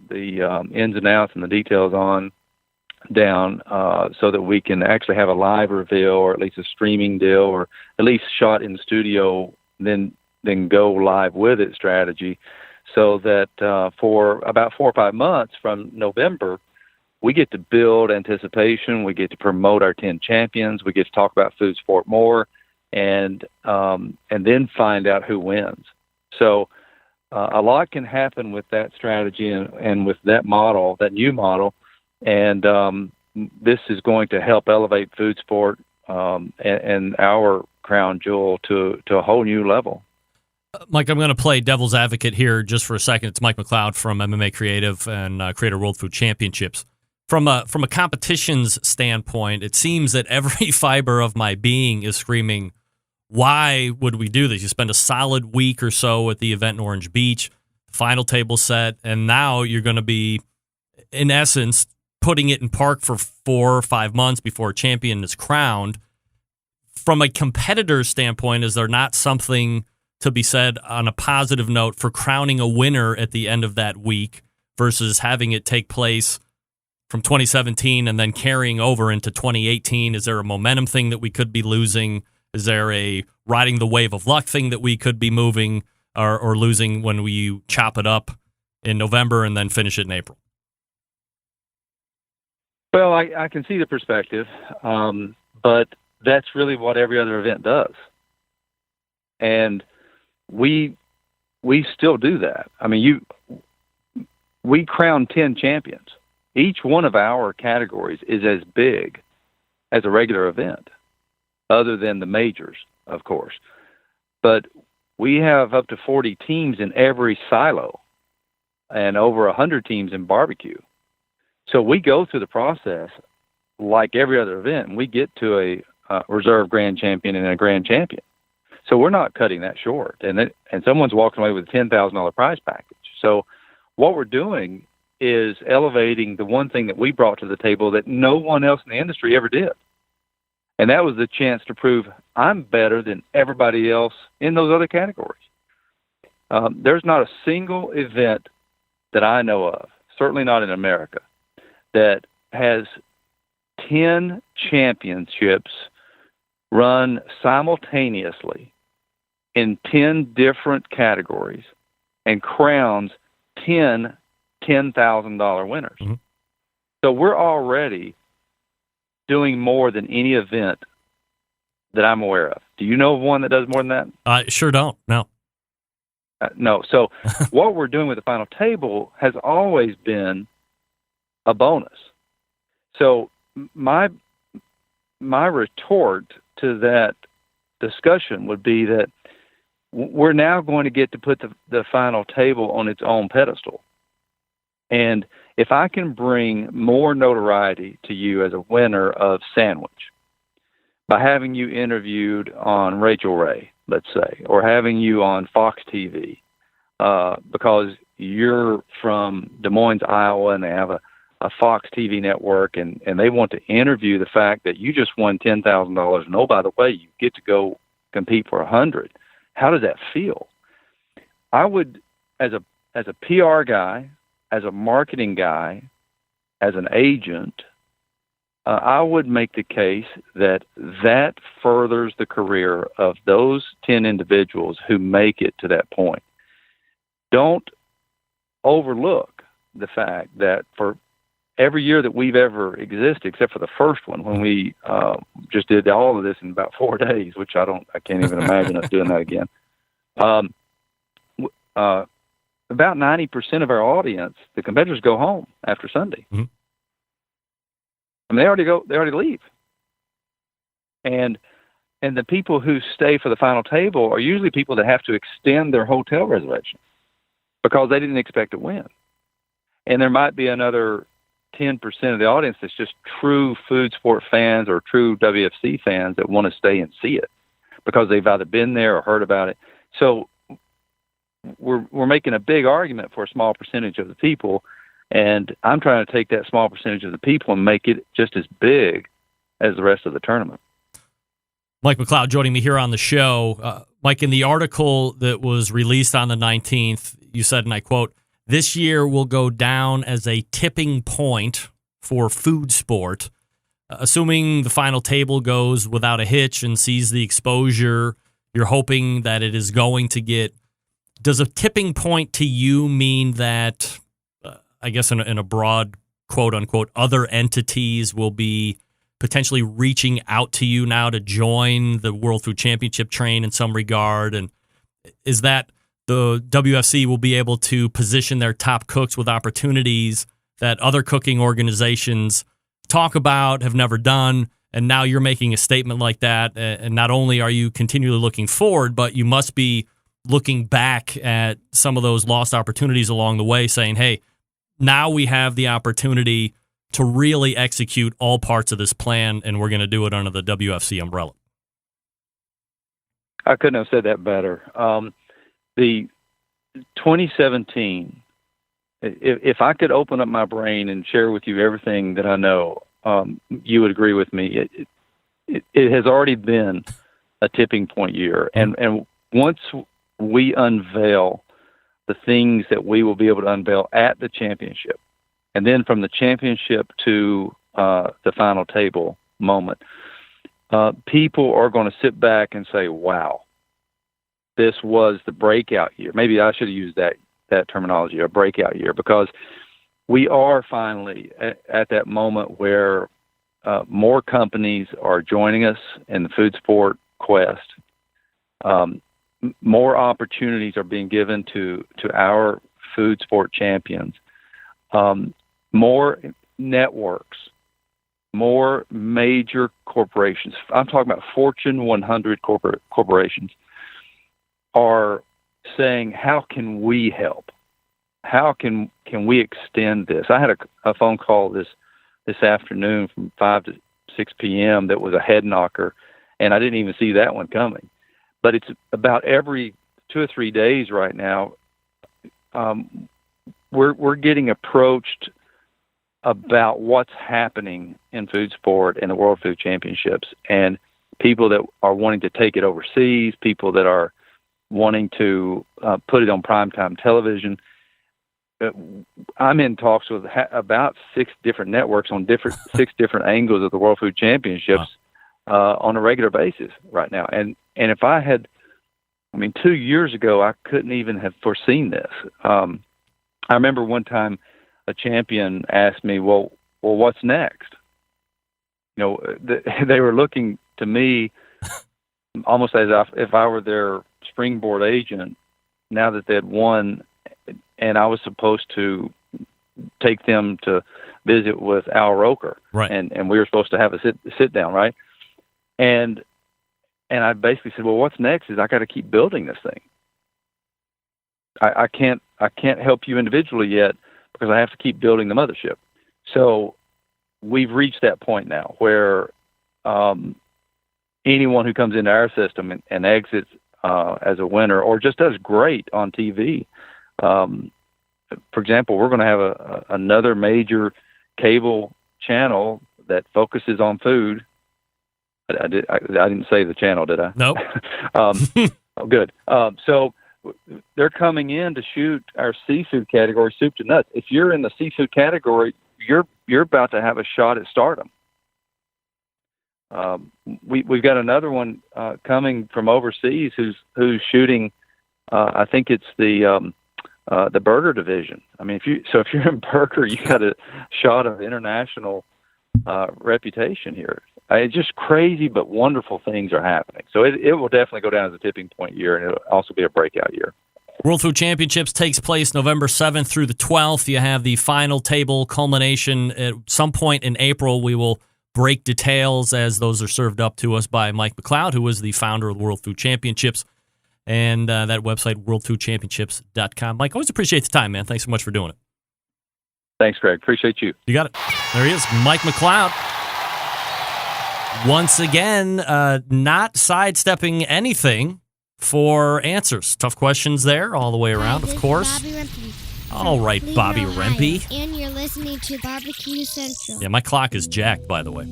S7: ins and outs and the details down so that we can actually have a live reveal, or at least a streaming deal, or at least shot in the studio, then go live with it strategy, so that for about 4 or 5 months from November, we get to build anticipation, we get to promote our 10 champions, we get to talk about food sport more, and then find out who wins. So a lot can happen with that strategy and with that model, that new model, and this is going to help elevate food sport and our crown jewel to a whole new level.
S1: Mike, I'm going to play devil's advocate here just for a second. It's Mike McLeod from MMA Creative and Creator World Food Championships. From a competitions standpoint, it seems that every fiber of my being is screaming, why would we do this? You spend a solid week or so at the event in Orange Beach, final table set, and now you're going to be, in essence, putting it in park for 4 or 5 months before a champion is crowned. From a competitor's standpoint, is there not something to be said on a positive note for crowning a winner at the end of that week versus having it take place from 2017 and then carrying over into 2018? Is there a momentum thing that we could be losing? Is there a riding the wave of luck thing that we could be moving or losing when we chop it up in November and then finish it in April?
S7: Well, I can see the perspective, but that's really what every other event does. And we still do that. I mean, we crown 10 champions. Each one of our categories is as big as a regular event, other than the majors, of course. But we have up to 40 teams in every silo and over 100 teams in barbecue. So we go through the process like every other event, and we get to a reserve grand champion and a grand champion. So we're not cutting that short. And someone's walking away with a $10,000 prize package. So what we're doing is elevating the one thing that we brought to the table that no one else in the industry ever did. And that was the chance to prove I'm better than everybody else in those other categories. There's not a single event that I know of, certainly not in America, that has 10 championships run simultaneously in 10 different categories and crowns 10 $10,000 winners. Mm-hmm. So we're already doing more than any event that I'm aware of. Do you know of one that does more than that?
S1: I sure don't. No.
S7: No. So what we're doing with the final table has always been a bonus. So my retort to that discussion would be that we're now going to get to put the final table on its own pedestal. And if I can bring more notoriety to you as a winner of Sandwich by having you interviewed on Rachel Ray, let's say, or having you on Fox TV, because you're from Des Moines, Iowa, and they have a Fox TV network, and they want to interview the fact that you just won $10,000, and oh, by the way, you get to go compete for $100,000. How does that feel? I would, as a PR guy, as a marketing guy, as an agent, I would make the case that furthers the career of those 10 individuals who make it to that point. Don't overlook the fact that for every year that we've ever existed, except for the first one, when we just did all of this in about 4 days, which I can't even imagine us doing that again. About 90% of our audience, the competitors, go home after Sunday. Mm-hmm. I mean, they already leave. And the people who stay for the final table are usually people that have to extend their hotel reservation because they didn't expect to win. And there might be another 10% of the audience that's just true food sport fans or true WFC fans that want to stay and see it because they've either been there or heard about it. So we're making a big argument for a small percentage of the people, and I'm trying to take that small percentage of the people and make it just as big as the rest of the tournament.
S1: Mike McLeod joining me here on the show. Mike, in the article that was released on the 19th, you said, and I quote, "This year will go down as a tipping point for food sport. Assuming the final table goes without a hitch and sees the exposure you're hoping that it is going to get, does a tipping point to you mean that, I guess in a broad quote-unquote, other entities will be potentially reaching out to you now to join the World Food Championship train in some regard? And is that the WFC will be able to position their top cooks with opportunities that other cooking organizations talk about, have never done, and now you're making a statement like that, and not only are you continually looking forward, but you must be looking back at some of those lost opportunities along the way, saying, hey, now we have the opportunity to really execute all parts of this plan, and we're going to do it under the WFC umbrella.
S7: I couldn't have said that better. The 2017, if I could open up my brain and share with you everything that I know, you would agree with me. It has already been a tipping point year. And once we unveil the things that we will be able to unveil at the championship, and then from the championship to the final table moment, people are going to sit back and say, wow, this was the breakout year. Maybe I should have used that terminology, a breakout year, because we are finally at that moment where more companies are joining us in the food sport quest. More opportunities are being given to our food sport champions. More networks, more major corporations. I'm talking about Fortune 100 corporations are saying, how can we help? How can we extend this? I had a phone call this afternoon from 5 to 6 p.m. that was a head knocker, and I didn't even see that one coming. But it's about every 2 or 3 days right now. We're getting approached about what's happening in food sport and the World Food Championships, and people that are wanting to take it overseas, people that are wanting to put it on primetime television. I'm in talks with about 6 different networks on 6 different angles of the World Food Championships on a regular basis right now. And if I had, 2 years ago, I couldn't even have foreseen this. I remember one time a champion asked me, well, what's next? They were looking to me almost as if I were their springboard agent now that they had won, and I was supposed to take them to visit with Al Roker.
S1: Right.
S7: And we were supposed to have a sit down, right? And I basically said, well, what's next is I got to keep building this thing. I can't help you individually yet because I have to keep building the mothership. So we've reached that point now where anyone who comes into our system and exits as a winner or just does great on TV. For example, we're going to have another major cable channel that focuses on food. I didn't say the channel, did I?
S1: Nope.
S7: Oh, good. So they're coming in to shoot our seafood category, soup to nuts. If you're in the seafood category, you're about to have a shot at stardom. We've got another one coming from overseas who's shooting. I think it's the burger division. I mean, if you're in burger, you got a shot of international reputation here. It's just crazy, but wonderful things are happening. So it will definitely go down as a tipping point year, and it'll also be a breakout year.
S1: World Food Championships takes place November 7th through the 12th. You have the final table culmination at some point in April. We will break details as those are served up to us by Mike McLeod, who is the founder of the World Food Championships, and that website, worldfoodchampionships.com. Mike, always appreciate the time, man. Thanks so much for doing it.
S7: Thanks, Greg. Appreciate you.
S1: You got it. There he is, Mike McLeod. Once again, not sidestepping anything for answers. Tough questions there all the way around, of course. All right, Bobby Rempe.
S8: And you're listening to Barbecue Central.
S1: Yeah, my clock is jacked, by the way.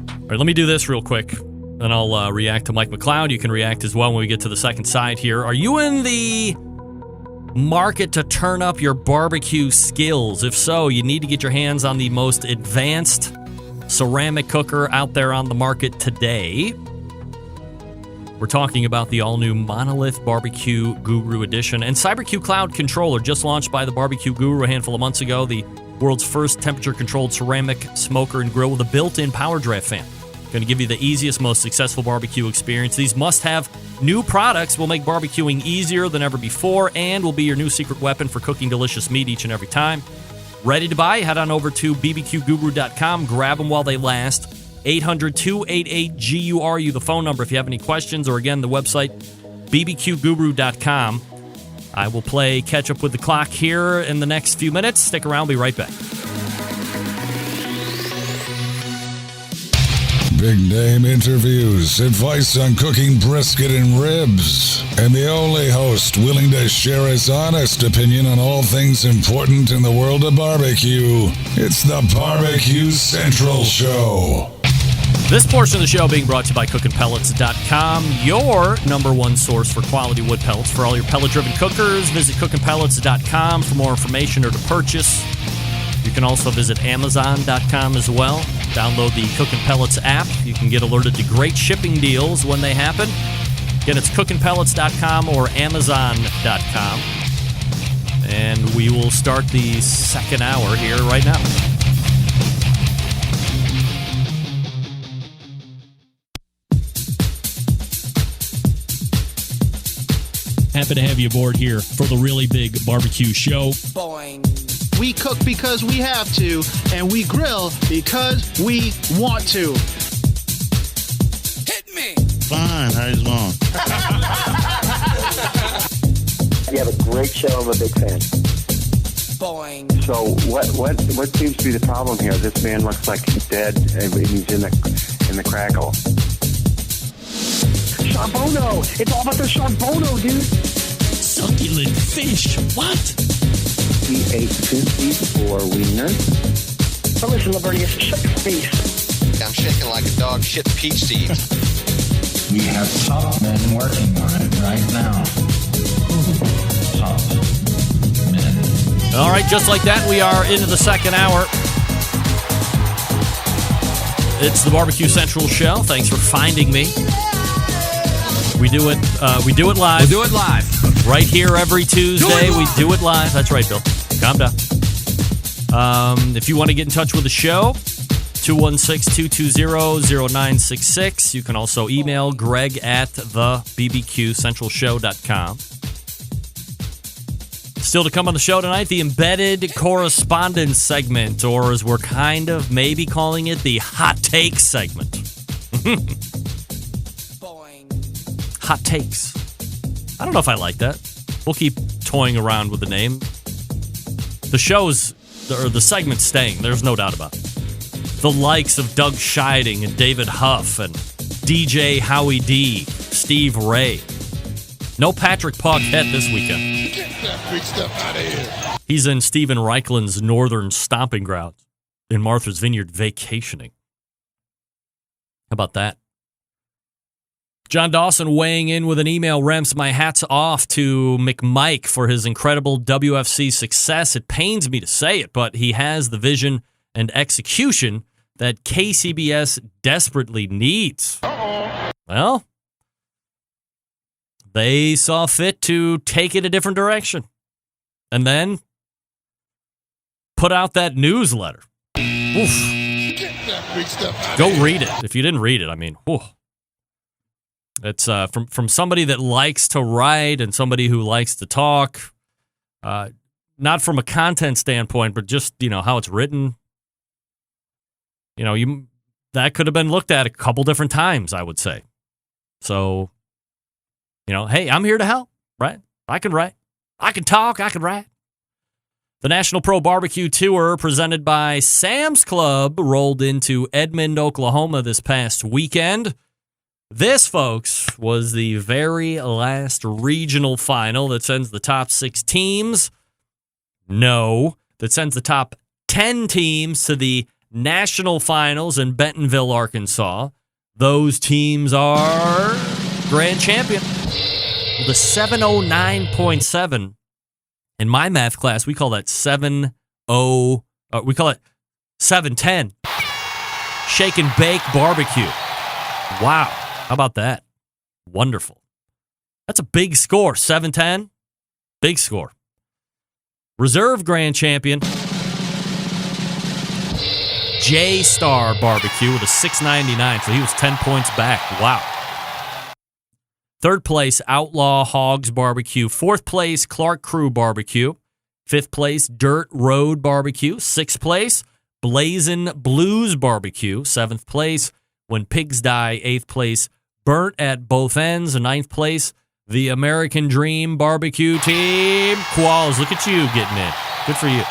S1: All right, let me do this real quick, then I'll react to Mike McLeod. You can react as well when we get to the second side here. Are you in the market to turn up your barbecue skills? If so, you need to get your hands on the most advanced ceramic cooker out there on the market today. We're talking about the all-new Monolith Barbecue Guru Edition and CyberQ Cloud Controller, just launched by the Barbecue Guru a handful of months ago, the world's first temperature-controlled ceramic smoker and grill with a built-in power draft fan. Going to give you the easiest, most successful barbecue experience. These must-have new products will make barbecuing easier than ever before and will be your new secret weapon for cooking delicious meat each and every time. Ready to buy? Head on over to bbqguru.com. Grab them while they last. 800-288-GURU, the phone number if you have any questions, or again, the website, bbqguru.com. I will play catch up with the clock here in the next few minutes. Stick around, we'll be right back.
S5: Big name interviews, advice on cooking brisket and ribs, and the only host willing to share his honest opinion on all things important in the world of barbecue. It's the Barbecue Central Show.
S1: This portion of the show being brought to you by cookinpellets.com, your number one source for quality wood pellets. For all your pellet-driven cookers, visit cookinpellets.com for more information or to purchase. You can also visit Amazon.com as well. Download the Cookin' Pellets app. You can get alerted to great shipping deals when they happen. Again, it's cookinpellets.com or Amazon.com. And we will start the second hour here right now. Happy to have you aboard here for the really big barbecue show.
S9: Boing. We cook because we have to, and we grill because we want to.
S3: Hit me!
S10: Fine, how you doing?
S11: You have a great show. I'm a big fan.
S3: Boing.
S11: So what seems to be the problem here? This man looks like he's dead, and he's in the crackle.
S6: Charbono! It's all about the charbono, dude!
S1: Succulent fish! What?
S11: He ate 54 wieners.
S6: But listen, Lavernius, shut your face.
S12: I'm shaking like a dog shit peach seeds.
S13: We have top men working on it right now. Top men.
S1: All right, just like that, we are into the second hour. It's the Barbecue Central Show. Thanks for finding me. We do it live.
S3: We'll do it live.
S1: Right here every Tuesday. We do it live. That's right, Bill. Calm down. If you want to get in touch with the show, 216-220-0966. You can also email Greg at thebbqcentralshow.com. Still to come on the show tonight, the embedded correspondence segment, or as we're kind of maybe calling it, the hot takes segment. Hot takes. I don't know if I like that. We'll keep toying around with the name. The show's, or the segment's staying. There's no doubt about it. The likes of Doug Scheiding and David Huff and DJ Howie D, Steve Ray. No Patrick Paquette this weekend.
S5: Get that big stuff out of here.
S1: He's in Steven Reichland's northern stomping grounds in Martha's Vineyard vacationing. How about that? John Dawson weighing in with an email. Rems, my hat's off to McMike for his incredible WFC success. It pains me to say it, but he has the vision and execution that KCBS desperately needs. Well, they saw fit to take it a different direction and then put out that newsletter. Oof.
S5: Get that big stuff out
S1: Go
S5: of here.
S1: read it. If you didn't read it, I mean, whew. It's from somebody that likes to write and somebody who likes to talk, not from a content standpoint, but just, how it's written. That could have been looked at a couple different times, I would say. So, hey, I'm here to help, right? I can write. I can talk. I can write. The National Pro Barbecue Tour, presented by Sam's Club, rolled into Edmond, Oklahoma this past weekend. This, folks, was the very last regional final that sends the top 6 teams. No, that sends the top 10 teams to the national finals in Bentonville, Arkansas. Those teams are grand champion with a 709.7. In my math class, we call that 7-0. We call it 710. Shake and Bake Barbecue. Wow. How about that? Wonderful. That's a big score. 710. Big score. Reserve grand champion, J-Star Barbecue with a 699. So he was 10 points back. Wow. Third place, Outlaw Hogs Barbecue. Fourth place, Clark Crew Barbecue. Fifth place, Dirt Road Barbecue. Sixth place, Blazin' Blues Barbecue. Seventh place, When Pigs Die. Eighth place, Burnt at Both Ends. Ninth place, the American Dream Barbecue Team. Qualls, look at you getting in. Good for you.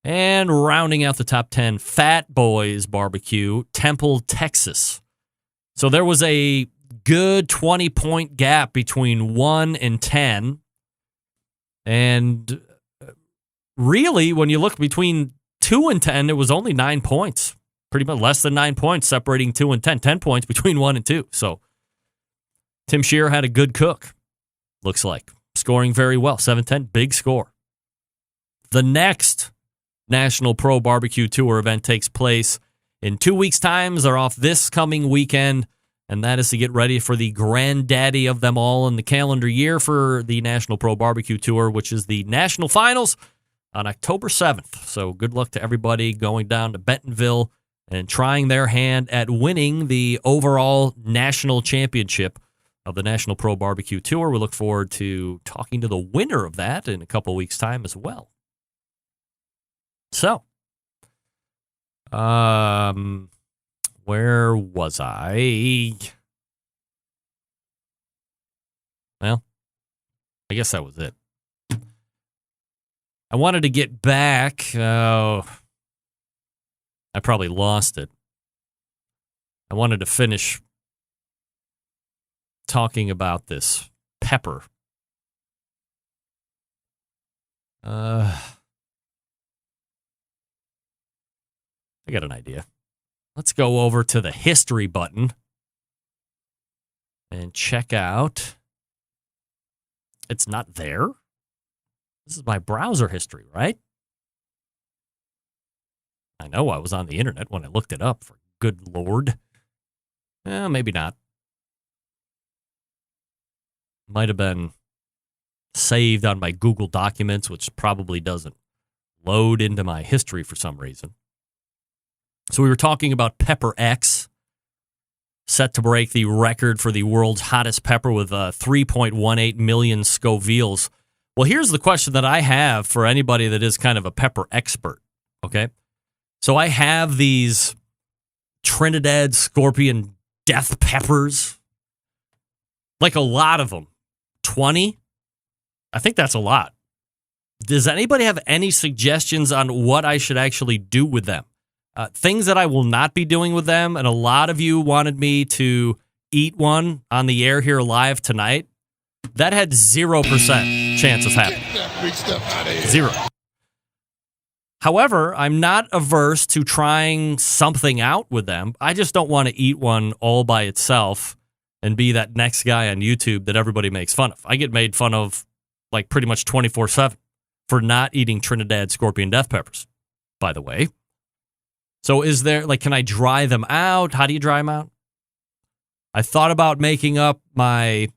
S1: And rounding out the top 10, Fat Boys Barbecue, Temple, Texas. So there was a good 20-point gap between 1 and 10. And really, when you look between 2 and 10, it was only 9 points. Pretty much less than 9 points separating 2 and 10. 10 points between 1 and 2. So Tim Shearer had a good cook, looks like. Scoring very well. 7-10, big score. The next National Pro Barbecue Tour event takes place in 2 weeks' time. They're off this coming weekend, and that is to get ready for the granddaddy of them all in the calendar year for the National Pro Barbecue Tour, which is the National Finals on October 7th. So good luck to everybody going down to Bentonville and trying their hand at winning the overall national championship of the National Pro Barbecue Tour. We look forward to talking to the winner of that in a couple weeks' time as well. So, where was I? Well, I guess that was it. I wanted to get back. I probably lost it. I wanted to finish talking about this pepper. I got an idea. Let's go over to the history button and check out. It's not there. This is my browser history, right? I know I was on the internet when I looked it up, for good Lord. Maybe not. Might have been saved on my Google Documents, which probably doesn't load into my history for some reason. So we were talking about Pepper X, set to break the record for the world's hottest pepper with 3.18 million Scovilles. Well, here's the question that I have for anybody that is kind of a pepper expert, okay? So I have these Trinidad Scorpion death peppers, like a lot of them. 20? I think that's a lot. Does anybody have any suggestions on what I should actually do with them? Things that I will not be doing with them, and a lot of you wanted me to eat one on the air here live tonight. That had 0% chance of happening.
S5: Get that big stuff out of here.
S1: 0. However, I'm not averse to trying something out with them. I just don't want to eat one all by itself and be that next guy on YouTube that everybody makes fun of. I get made fun of like pretty much 24/7 for not eating Trinidad Scorpion death peppers, by the way. So is there, like, can I dry them out? How do you dry them out? I thought about making up my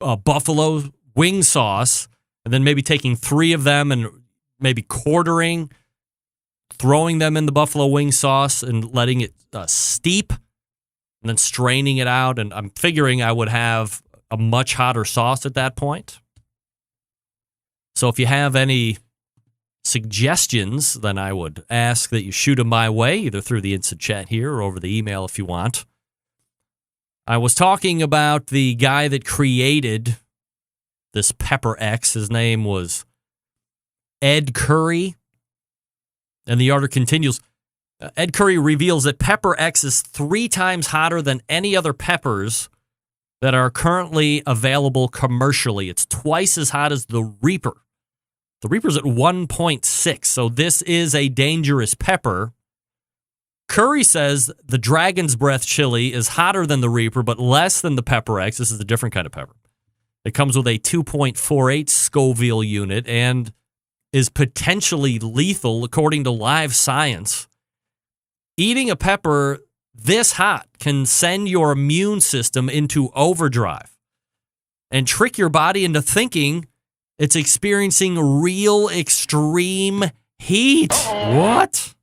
S1: buffalo wing sauce and then maybe taking 3 of them and maybe quartering, throwing them in the buffalo wing sauce and letting it steep and then straining it out. And I'm figuring I would have a much hotter sauce at that point. So if you have any suggestions, then I would ask that you shoot them my way, either through the instant chat here or over the email if you want. I was talking about the guy that created this Pepper X. His name was Ed Curry. And the article continues. Ed Curry reveals that Pepper X is 3 times hotter than any other peppers that are currently available commercially. It's twice as hot as the Reaper. The Reaper's at 1.6, so this is a dangerous pepper. Curry says the Dragon's Breath chili is hotter than the Reaper, but less than the Pepper X. This is a different kind of pepper. It comes with a 2.48 Scoville unit and is potentially lethal, according to Live Science. Eating a pepper this hot can send your immune system into overdrive and trick your body into thinking it's experiencing real extreme heat. What?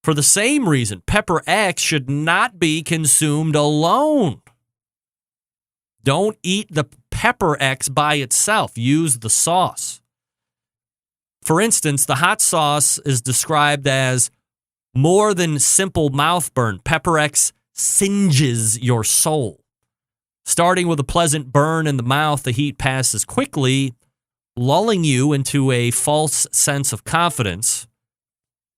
S1: For the same reason, Pepper X should not be consumed alone. Don't eat the Pepper X by itself. Use the sauce. For instance, the hot sauce is described as more than simple mouth burn. Pepper X singes your soul. Starting with a pleasant burn in the mouth, the heat passes quickly, lulling you into a false sense of confidence.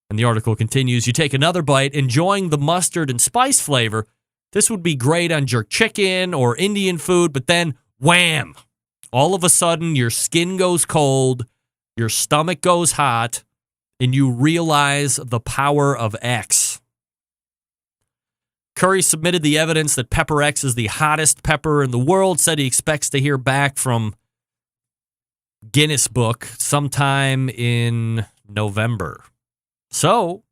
S1: And the article continues, you take another bite, enjoying the mustard and spice flavor. This would be great on jerk chicken or Indian food, but then, wham! All of a sudden, your skin goes cold, your stomach goes hot, and you realize the power of X. Curry submitted the evidence that Pepper X is the hottest pepper in the world, said he expects to hear back from Guinness Book sometime in November. So,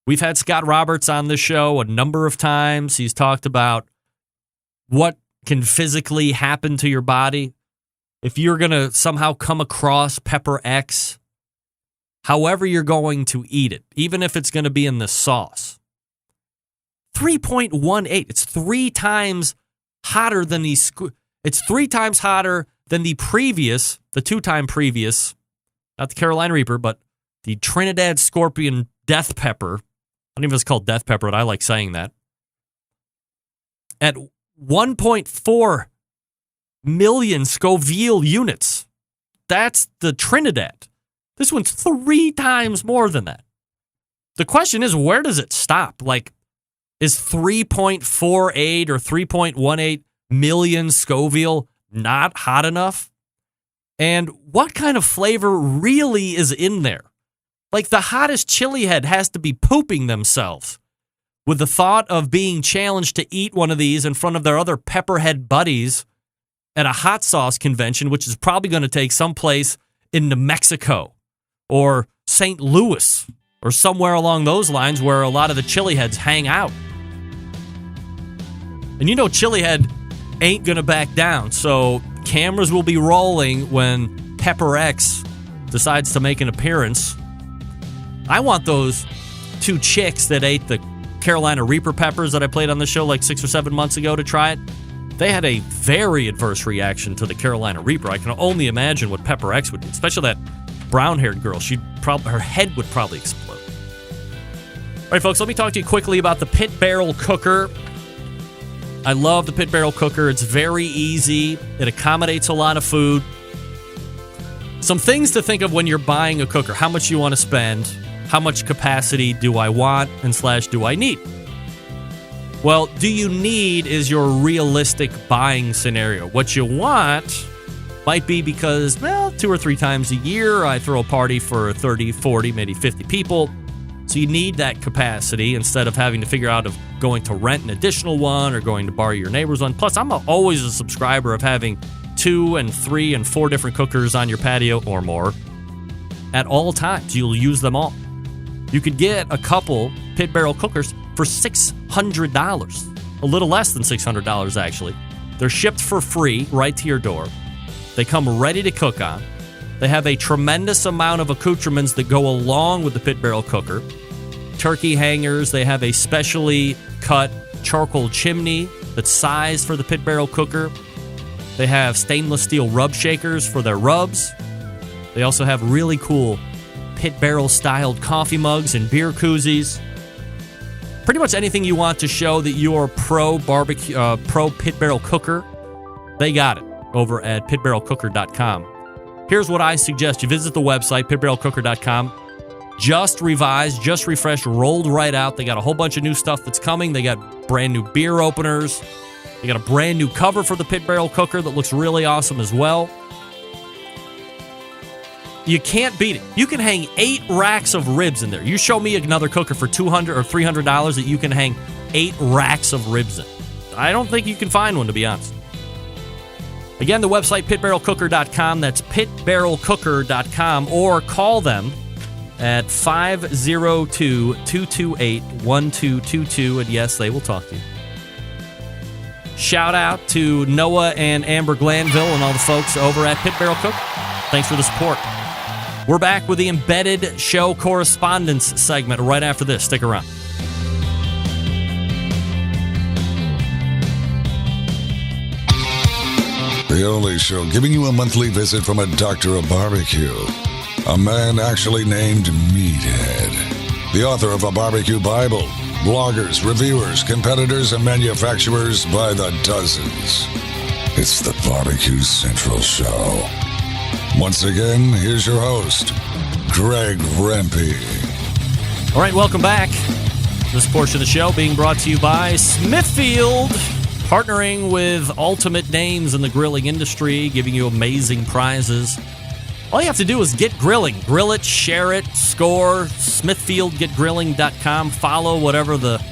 S1: we've had Scott Roberts on this show a number of times. He's talked about what can physically happen to your body if you're going to somehow come across Pepper X, however you're going to eat it, even if it's going to be in the sauce. 3.18. It's 3 times hotter than it's 3 times hotter than the 2-time previous, not the Carolina Reaper, but the Trinidad Scorpion death pepper. I don't even know if it's called death pepper, but I like saying that. At 1.4 million Scoville units. That's the Trinidad. This one's 3 times more than that. The question is, where does it stop? Like, is 3.48 or 3.18 million Scoville not hot enough? And what kind of flavor really is in there? Like, the hottest chili head has to be pooping themselves with the thought of being challenged to eat one of these in front of their other pepperhead buddies at a hot sauce convention, which is probably going to take someplace in New Mexico or St. Louis or somewhere along those lines where a lot of the chili heads hang out. And you know Chili Head ain't going to back down, so cameras will be rolling when Pepper X decides to make an appearance. I want those 2 chicks that ate the Carolina Reaper peppers that I played on the show like 6 or 7 months ago to try it. They had a very adverse reaction to the Carolina Reaper. I can only imagine what Pepper X would do, especially that brown-haired girl. Her head would probably explode. All right, folks, let me talk to you quickly about the Pit Barrel Cooker. I love the Pit Barrel Cooker. It's very easy. It accommodates a lot of food. Some things to think of when you're buying a cooker. How much you want to spend. How much capacity do I want and / do I need? Well, do you need is your realistic buying scenario. What you want might be because, 2 or 3 times a year, I throw a party for 30, 40, maybe 50 people. So you need that capacity instead of having to figure out of going to rent an additional one or going to borrow your neighbor's one. Plus, I'm always a subscriber of having 2 and 3 and 4 different cookers on your patio or more at all times. You'll use them all. You could get a couple Pit Barrel cookers for $600. A little less than $600, actually. They're shipped for free right to your door. They come ready to cook on. They have a tremendous amount of accoutrements that go along with the Pit Barrel cooker. Turkey hangers. They have a specially cut charcoal chimney that's sized for the Pit Barrel cooker. They have stainless steel rub shakers for their rubs. They also have really cool Pit Barrel styled coffee mugs and beer koozies. Pretty much anything you want to show that you're pro Pit Barrel cooker, they got it over at pitbarrelcooker.com. Here's what I suggest. You visit the website, pitbarrelcooker.com. Just revised, just refreshed, rolled right out. They got a whole bunch of new stuff that's coming. They got brand new beer openers. They got a brand new cover for the Pit Barrel cooker that looks really awesome as well. You can't beat it. You can hang 8 racks of ribs in there. You show me another cooker for $200 or $300 that you can hang 8 racks of ribs in. I don't think you can find one, to be honest. Again, the website, pitbarrelcooker.com. That's pitbarrelcooker.com. Or call them at 502-228-1222. And yes, they will talk to you. Shout out to Noah and Amber Glanville and all the folks over at Pit Barrel Cooker. Thanks for the support. We're back with the Embedded Show Correspondence segment right after this. Stick around.
S5: The only show giving you a monthly visit from a doctor of barbecue. A man actually named Meathead. The author of a barbecue Bible. Bloggers, reviewers, competitors, and manufacturers by the dozens. It's the Barbecue Central Show. Once again, here's your host, Greg Rempe.
S1: All right, welcome back. This portion of the show being brought to you by Smithfield, partnering with ultimate names in the grilling industry, giving you amazing prizes. All you have to do is get grilling. Grill it, share it, score, smithfieldgetgrilling.com. Follow whatever the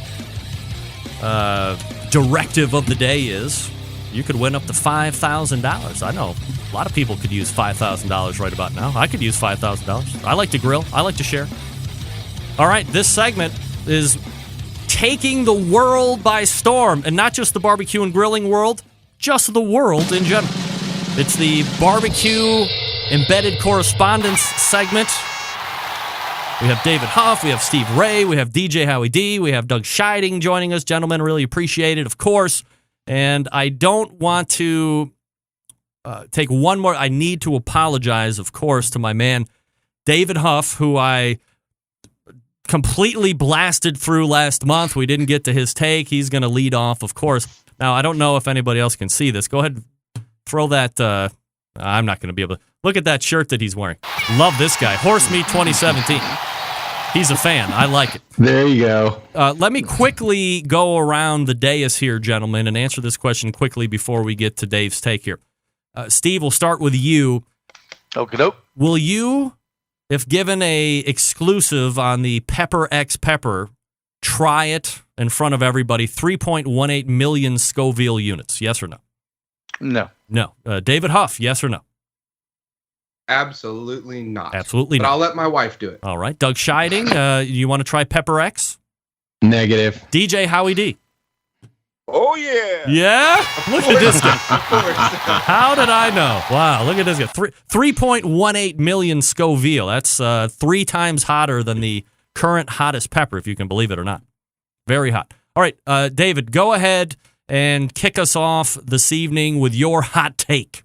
S1: directive of the day is. You could win up to $5,000. I know a lot of people could use $5,000 right about now. I could use $5,000. I like to grill. I like to share. All right, this segment is taking the world by storm, and not just the barbecue and grilling world, just the world in general. It's the Barbecue Embedded Correspondence segment. We have David Huff, we have Steve Ray, we have DJ Howie D, we have Doug Scheiding joining us. Gentlemen, really appreciate it, of course. And I don't want to take one more. I need to apologize, of course, to my man, David Huff, who I completely blasted through last month. We didn't get to his take. He's going to lead off, of course. Now, I don't know if anybody else can see this. Go ahead and throw that. I'm not going to be able to. Look at that shirt that he's wearing. Love this guy. Horse Meat 2017. He's a fan. I like it.
S10: There you go.
S1: Let me quickly go around the dais here, gentlemen, and answer this question quickly before we get to Dave's take here. Steve, we'll start with you.
S14: Okey-doke.
S1: Will you, if given a exclusive on the Pepper X Pepper, try it in front of everybody? 3.18 million Scoville units. Yes or no?
S14: No.
S1: No. David Huff, yes or no?
S15: Absolutely not.
S1: Absolutely
S15: but
S1: not.
S15: I'll let my wife do it.
S1: All right. Doug Scheiding, you want to try Pepper X?
S10: Negative.
S1: DJ Howie D.
S10: Oh, yeah.
S1: Yeah? Look at this guy. How did I know? Wow, look at this guy. 3.18 million Scoville. That's 3 times hotter than the current hottest pepper, if you can believe it or not. Very hot. All right, David, go ahead and kick us off this evening with your hot take.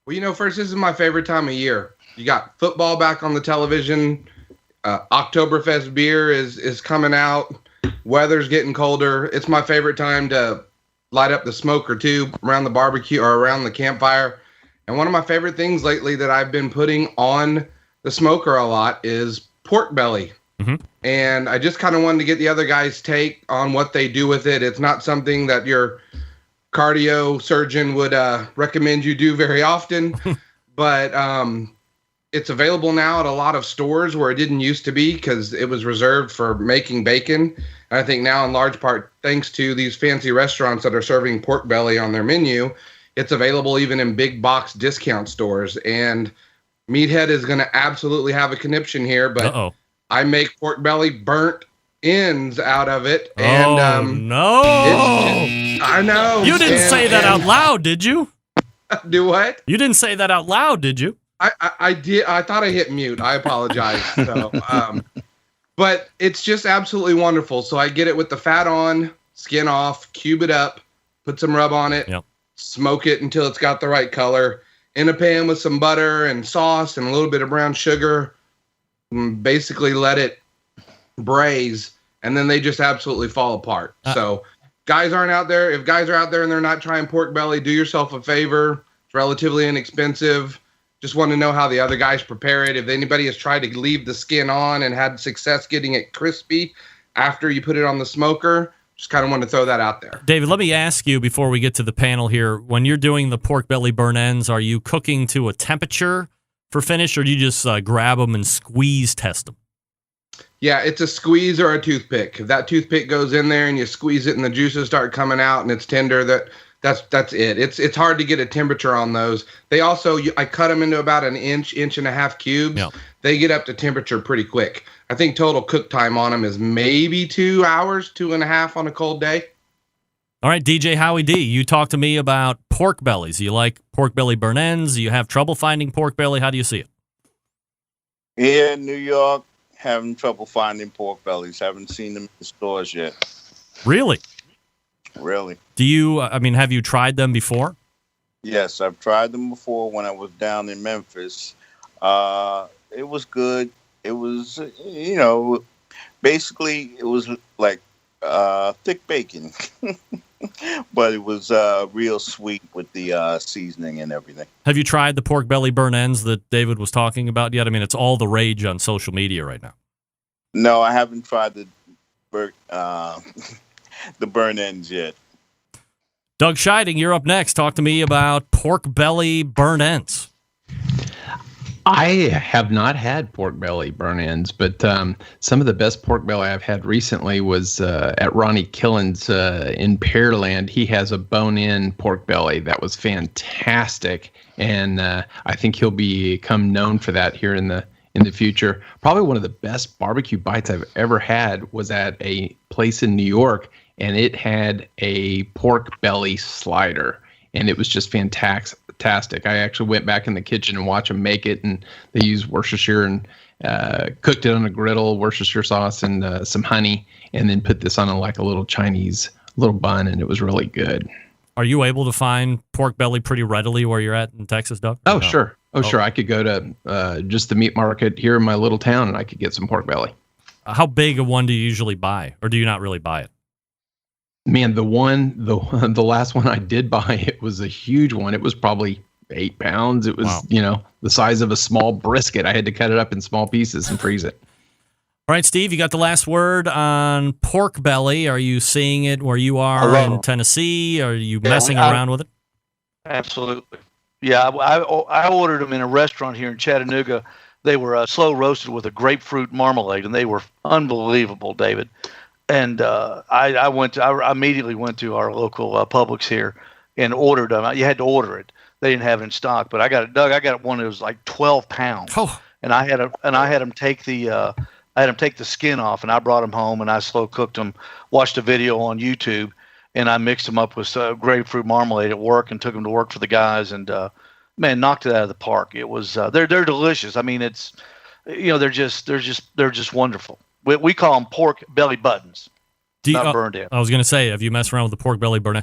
S15: Well, first, this is my favorite time of year. You got football back on the television. Oktoberfest beer is coming out. Weather's getting colder. It's my favorite time to light up the smoker too around the barbecue or around the campfire. And one of my favorite things lately that I've been putting on the smoker a lot is pork belly. Mm-hmm. And I just kind of wanted to get the other guys' take on what they do with it. It's not something that your cardio surgeon would recommend you do very often, but it's available now at a lot of stores where it didn't used to be because it was reserved for making bacon. And I think now in large part, thanks to these fancy restaurants that are serving pork belly on their menu, it's available even in big box discount stores. And Meathead is going to absolutely have a conniption here, but I make pork belly burnt ends out of it. And
S1: no.
S15: I know.
S1: You didn't say that out loud, did you?
S15: Do what?
S1: You didn't say that out loud, did you?
S15: I did. I thought I hit mute. I apologize. So, but it's just absolutely wonderful. So I get it with the fat on, skin off, cube it up, put some rub on it, smoke it until it's got the right color. In a pan with some butter and sauce and a little bit of brown sugar. And basically let it braise, and then they just absolutely fall apart. So guys aren't out there. If guys are out there and they're not trying pork belly, do yourself a favor. It's relatively inexpensive. Just want to know how the other guys prepare it. If anybody has tried to leave the skin on and had success getting it crispy after you put it on the smoker, just kind of want to throw that out there.
S1: David, let me ask you before we get to the panel here, when you're doing the pork belly burn ends, are you cooking to a temperature for finish, or do you just grab them and squeeze test them?
S15: Yeah, it's a squeeze or a toothpick. If that toothpick goes in there and you squeeze it and the juices start coming out and it's tender, that's it. It's hard to get a temperature on those. They also, I cut them into about an inch and a half cubes. Yep. They get up to temperature pretty quick. I think total cook time on them is maybe 2 hours, 2.5 on a cold day.
S1: All right, DJ Howie D, you talk to me about pork bellies. You like pork belly burn ends? You have trouble finding pork belly? How do you see it?
S10: Here in New York, having trouble finding pork bellies. Haven't seen them in the stores yet.
S1: Really?
S10: Really.
S1: Do you, have you tried them before?
S10: Yes, I've tried them before when I was down in Memphis. It was good. It was, basically it was like thick bacon. But it was real sweet with the seasoning and everything.
S1: Have you tried the pork belly burn ends that David was talking about yet? It's all the rage on social media right now.
S10: No, I haven't tried the burn ends yet.
S1: Doug Scheiding, you're up next. Talk to me about pork belly burn ends.
S16: I have not had pork belly burn ends, but some of the best pork belly I've had recently was at Ronnie Killen's in Pearland. He has a bone-in pork belly that was fantastic, and I think he'll become known for that here in the future. Probably one of the best barbecue bites I've ever had was at a place in New York, and it had a pork belly slider, and it was just fantastic. I actually went back in the kitchen and watched them make it, and they used Worcestershire and cooked it on a griddle, Worcestershire sauce and some honey, and then put this on a little Chinese little bun, and it was really good.
S1: Are you able to find pork belly pretty readily where you're at in Texas, Doug?
S16: Oh, no? Sure. Sure. I could go to just the meat market here in my little town, and I could get some pork belly.
S1: How big a one do you usually buy, or do you not really buy it?
S16: Man, the last one I did buy, it was a huge one. It was probably 8 pounds. It was, the size of a small brisket. I had to cut it up in small pieces and freeze it.
S1: All right, Steve, you got the last word on pork belly. Are you seeing it where you are in Tennessee? Are you messing around with it?
S14: Absolutely. Yeah, I ordered them in a restaurant here in Chattanooga. They were slow roasted with a grapefruit marmalade, and they were unbelievable, David. And I immediately went to our local Publix here and ordered them. You had to order it. They didn't have it in stock, but I got it, Doug. I got one that was like 12 pounds. Oh. And I had them take the I had them take the skin off, and I brought them home, and I slow cooked them, watched a video on YouTube, and I mixed them up with grapefruit marmalade at work and took them to work for the guys, and man, knocked it out of the park. It was they're delicious. I mean, it's they're just wonderful. We call them pork belly buttons. Not burned in.
S1: I was going to say, have you messed around with the pork belly burn?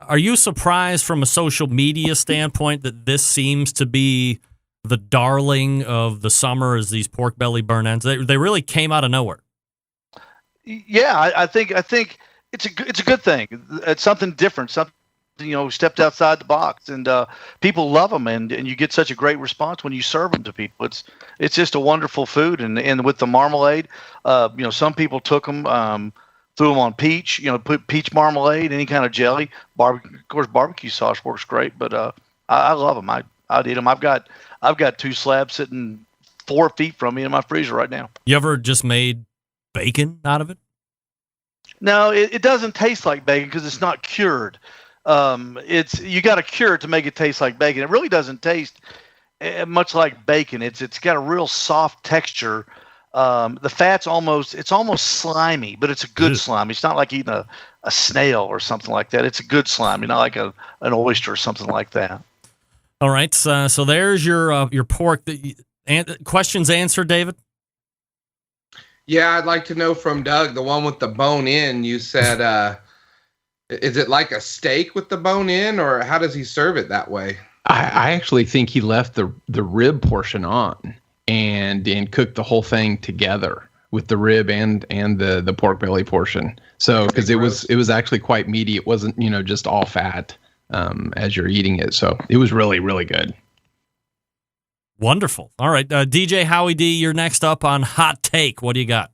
S1: Are you surprised from a social media standpoint that this seems to be the darling of the summer, as these pork belly burn ends? They really came out of nowhere.
S14: Yeah, I think it's a good thing. It's something different, something stepped outside the box, and people love them, and you get such a great response when you serve them to people. It's just a wonderful food, and with the marmalade, some people took them, threw them on peach, put peach marmalade, any kind of jelly. Of course, barbecue sauce works great, but I love them. I'd eat them. I've got 2 slabs sitting 4 feet from me in my freezer right now.
S1: You ever just made bacon out of it?
S14: No, it doesn't taste like bacon because it's not cured. You got to cure it to make it taste like bacon. It really doesn't taste much like bacon. It's got a real soft texture. The fat's almost slimy, but it's a good slime. It's not like eating a snail or something like that. It's a good slime, not like an oyster or something like that.
S1: All right, so there's your pork. Questions answered, David?
S15: Yeah, I'd like to know from Doug, the one with the bone in. You said, is it like a steak with the bone in, or how does he serve it that way?
S16: I actually think he left the rib portion on and cooked the whole thing together with the rib and the pork belly portion. So because it was actually quite meaty. It wasn't just all fat as you're eating it. So it was really, really good.
S1: Wonderful. All right, DJ Howie D, you're next up on Hot Take. What do you got?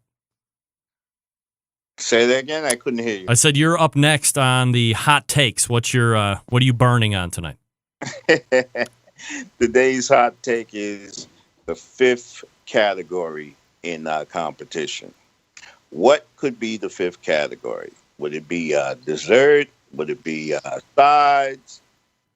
S10: Say that again. I couldn't hear you.
S1: I said you're up next on the Hot Takes. What are you burning on tonight?
S10: Today's hot take is the 5th category in our competition. What could be the 5th category? Would it be dessert? Would it be sides?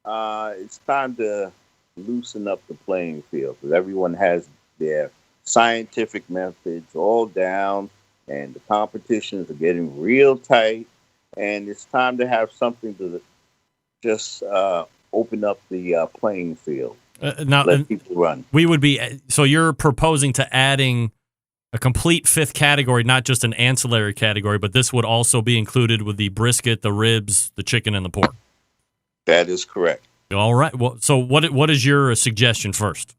S10: It's time to loosen up the playing field because everyone has their scientific methods all down, and the competitions are getting real tight, and it's time to have something to just open up the playing field.
S1: Now,
S10: let people run.
S1: So you're proposing to adding a complete 5th category, not just an ancillary category, but this would also be included with the brisket, the ribs, the chicken, and the pork.
S10: That is correct.
S1: All right. Well, so what is your suggestion first?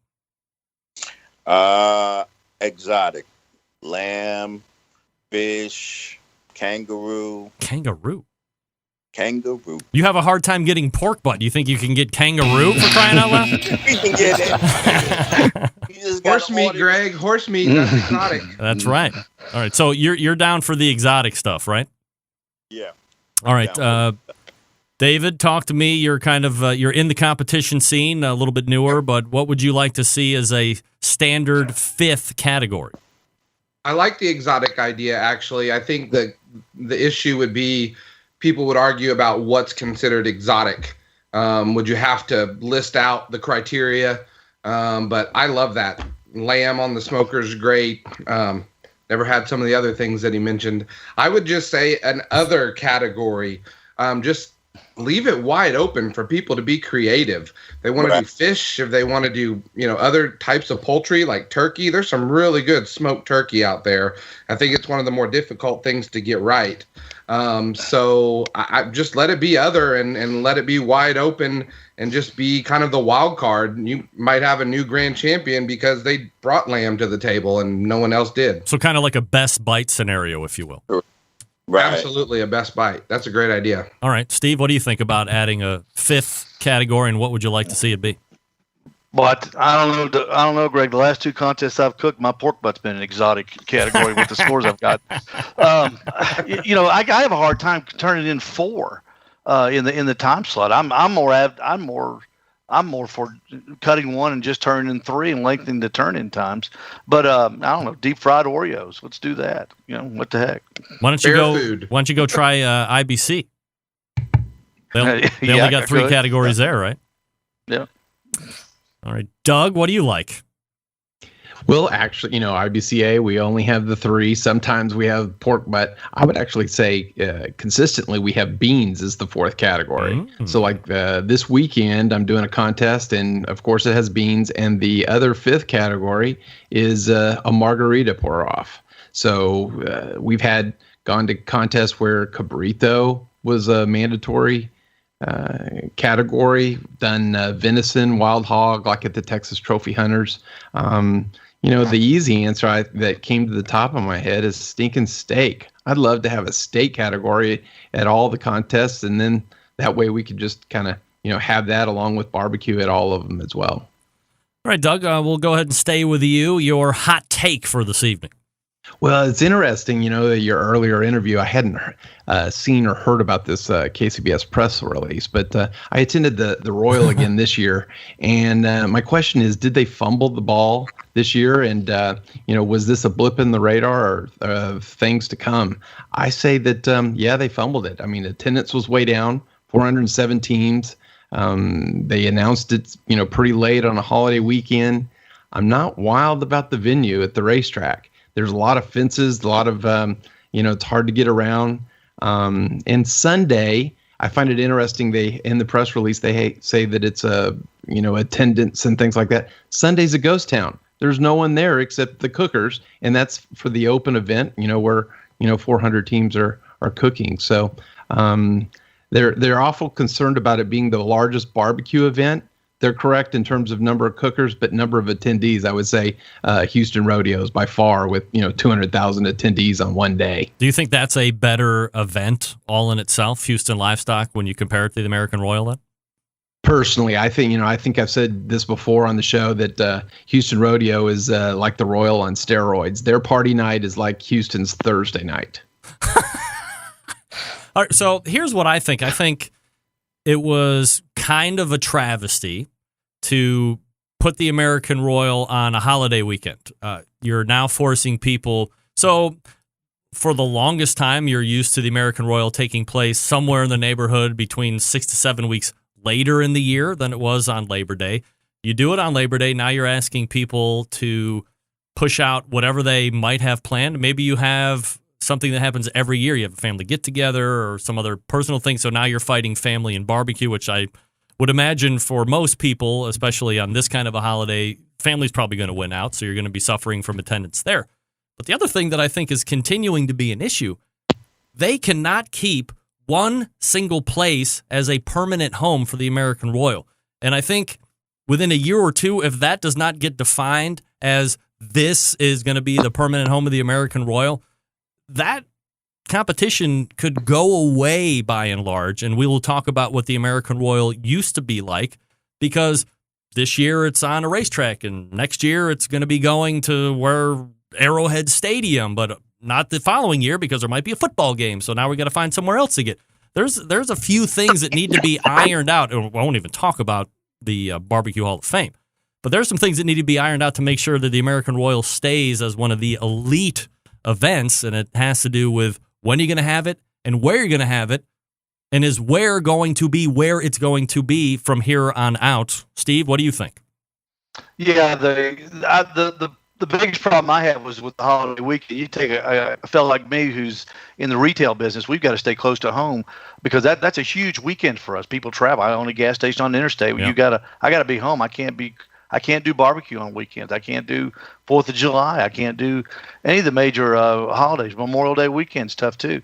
S10: Exotic. Lamb, fish, kangaroo.
S1: Kangaroo?
S10: Kangaroo.
S1: You have a hard time getting pork butt. You think you can get kangaroo for crying out loud?
S10: You can get it.
S15: Horse meat, Greg. Horse meat. That's exotic.
S1: That's right. All right. So you're down for the exotic stuff, right?
S10: Yeah.
S1: All right. David, talk to me. You're kind of you're in the competition scene, a little bit newer, but what would you like to see as a standard 5th category?
S15: I like the exotic idea, actually. I think the issue would be people would argue about what's considered exotic. Would you have to list out the criteria? But I love that. Lamb on the smoker is great. Never had some of the other things that he mentioned. I would just say an other category. Just leave it wide open for people to be creative. They want to do fish, if they want to do, other types of poultry like turkey. There's some really good smoked turkey out there. I think it's one of the more difficult things to get right. So I just let it be other and let it be wide open and just be kind of the wild card. You might have a new grand champion because they brought lamb to the table and no one else did.
S1: So kind of like a best bite scenario, if you will.
S15: Right. Absolutely, a best bite. That's a great idea.
S1: All right, Steve, what do you think about adding a 5th category, and what would you like to see it be?
S14: But I don't know, Greg. The last 2 contests I've cooked, my pork butt's been an exotic category with the scores I've got. I have a hard time turning in 4 in the time slot. I'm more for cutting 1 and just turning in 3 and lengthening the turn-in times. But I don't know, deep fried Oreos. Let's do that. What the heck?
S1: Why don't you go try IBC? They only got 3 categories there, right?
S14: Yeah.
S1: All right, Doug, what do you like?
S16: Well, actually, IBCA, we only have the 3. Sometimes we have pork, but I would actually say consistently we have beans as the 4th category. Mm-hmm. So like this weekend, I'm doing a contest, and of course it has beans. And the other 5th category is a margarita pour-off. So we've gone to contests where cabrito was a mandatory category, done venison, wild hog, like at the Texas Trophy Hunters. The easy answer that came to the top of my head is stinking steak. I'd love to have a steak category at all the contests, and then that way we could just kind of, have that along with barbecue at all of them as well.
S1: All right, Doug, we'll go ahead and stay with you. Your hot take for this evening.
S16: Well, it's interesting, your earlier interview, I hadn't seen or heard about this KCBS press release, but I attended the Royal again this year, and my question is, did they fumble the ball this year? And, was this a blip in the radar or things to come? I say that, they fumbled it. I mean, attendance was way down, 407 teams. They announced it, pretty late on a holiday weekend. I'm not wild about the venue at the racetrack. There's a lot of fences, a lot of, it's hard to get around. And Sunday, I find it interesting. In the press release, they say that it's attendance and things like that. Sunday's a ghost town. There's no one there except the cookers. And that's for the open event, where, 400 teams are cooking. So, they're awful concerned about it being the largest barbecue event. They're correct in terms of number of cookers, but number of attendees, I would say Houston Rodeos by far with 200,000 attendees on one day.
S1: Do you think that's a better event all in itself, Houston Livestock, when you compare it to the American Royal then?
S16: Personally, I think I've said this before on the show that Houston Rodeo is like the Royal on steroids. Their party night is like Houston's Thursday night.
S1: All right, so here's what I think. I think it was kind of a travesty to put the American Royal on a holiday weekend. You're now forcing people. So for the longest time, you're used to the American Royal taking place somewhere in the neighborhood between 6 to 7 weeks later in the year than it was on Labor Day. You do it on Labor Day. Now you're asking people to push out whatever they might have planned. Maybe you have something that happens every year. You have a family get-together or some other personal thing. So now you're fighting family and barbecue, which I would imagine for most people, especially on this kind of a holiday, family's probably going to win out, so you're going to be suffering from attendance there. But the other thing that I think is continuing to be an issue, they cannot keep one single place as a permanent home for the American Royal. And I think within a year or two, if that does not get defined as this is going to be the permanent home of the American Royal, that competition could go away by and large, and we will talk about what the American Royal used to be like, because this year it's on a racetrack, and next year it's going to be going to where Arrowhead Stadium, but not the following year because there might be a football game, so now we got to find somewhere else to get. There's a few things that need to be ironed out, and I won't even talk about the Barbecue Hall of Fame, but there's some things that need to be ironed out to make sure that the American Royal stays as one of the elite events, and it has to do with when you're going to have it and where you're going to have it, and is where going to be where it's going to be from here on out. Steve, what do you think?
S14: Yeah, the biggest problem I had was with the holiday weekend. You take a fellow like me who's in the retail business, we've got to stay close to home because that's a huge weekend for us. People travel. I own a gas station on the interstate. Yeah. I gotta be home. I can't do barbecue on weekends. I can't do 4th of July. I can't do any of the major holidays. Memorial Day weekend's tough too.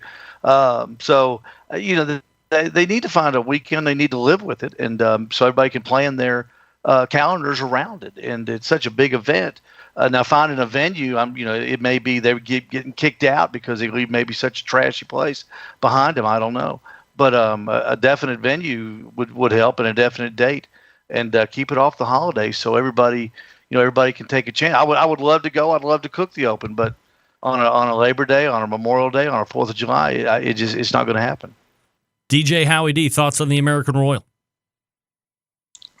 S14: So they need to find a weekend. They need to live with it, and so everybody can plan their calendars around it. And it's such a big event. Now finding a venue, it may be they're getting kicked out because they leave maybe such a trashy place behind them. I don't know, but a definite venue would help, and a definite date. And keep it off the holidays so everybody can take a chance. I would love to go. I'd love to cook the open, but on a Labor Day, on a Memorial Day, on a 4th of July, it's not going to happen.
S1: DJ Howie D, thoughts on the American Royal?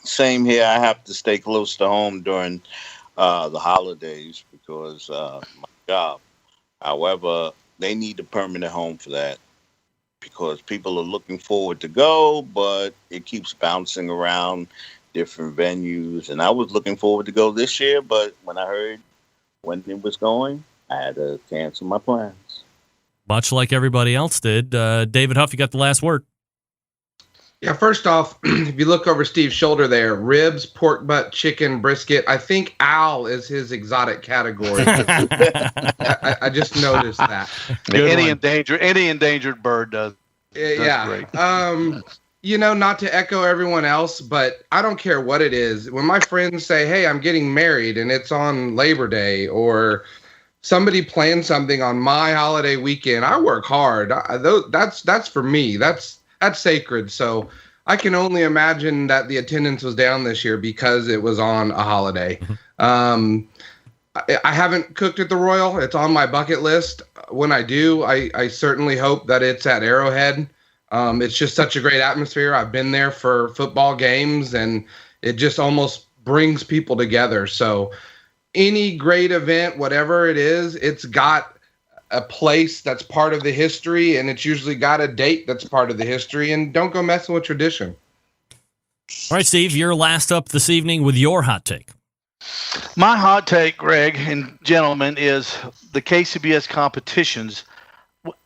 S10: Same here. I have to stay close to home during the holidays because my job. However, they need a permanent home for that because people are looking forward to go, but it keeps bouncing around different venues. And I was looking forward to go this year, but when I heard when it was going, I had to cancel my plans.
S1: Much like everybody else did. David Huff, you got the last word.
S15: Yeah, first off, if you look over Steve's shoulder there, ribs, pork butt, chicken, brisket. I think owl is his exotic category. I just noticed that.
S14: Any endangered bird does.
S15: Yeah.
S14: Great.
S15: You know, not to echo everyone else, but I don't care what it is. When my friends say, "Hey, I'm getting married," and it's on Labor Day, or somebody plans something on my holiday weekend, I work hard. That's for me. That's sacred. So I can only imagine that the attendance was down this year because it was on a holiday. I haven't cooked at the Royal. It's on my bucket list. When I do, I certainly hope that it's at Arrowhead. It's just such a great atmosphere. I've been there for football games, and it just almost brings people together. So any great event, whatever it is, it's got a place that's part of the history, and it's usually got a date that's part of the history, and don't go messing with tradition.
S1: All right, Steve, you're last up this evening with your hot take.
S14: My hot take, Greg and gentlemen, is the KCBS competitions.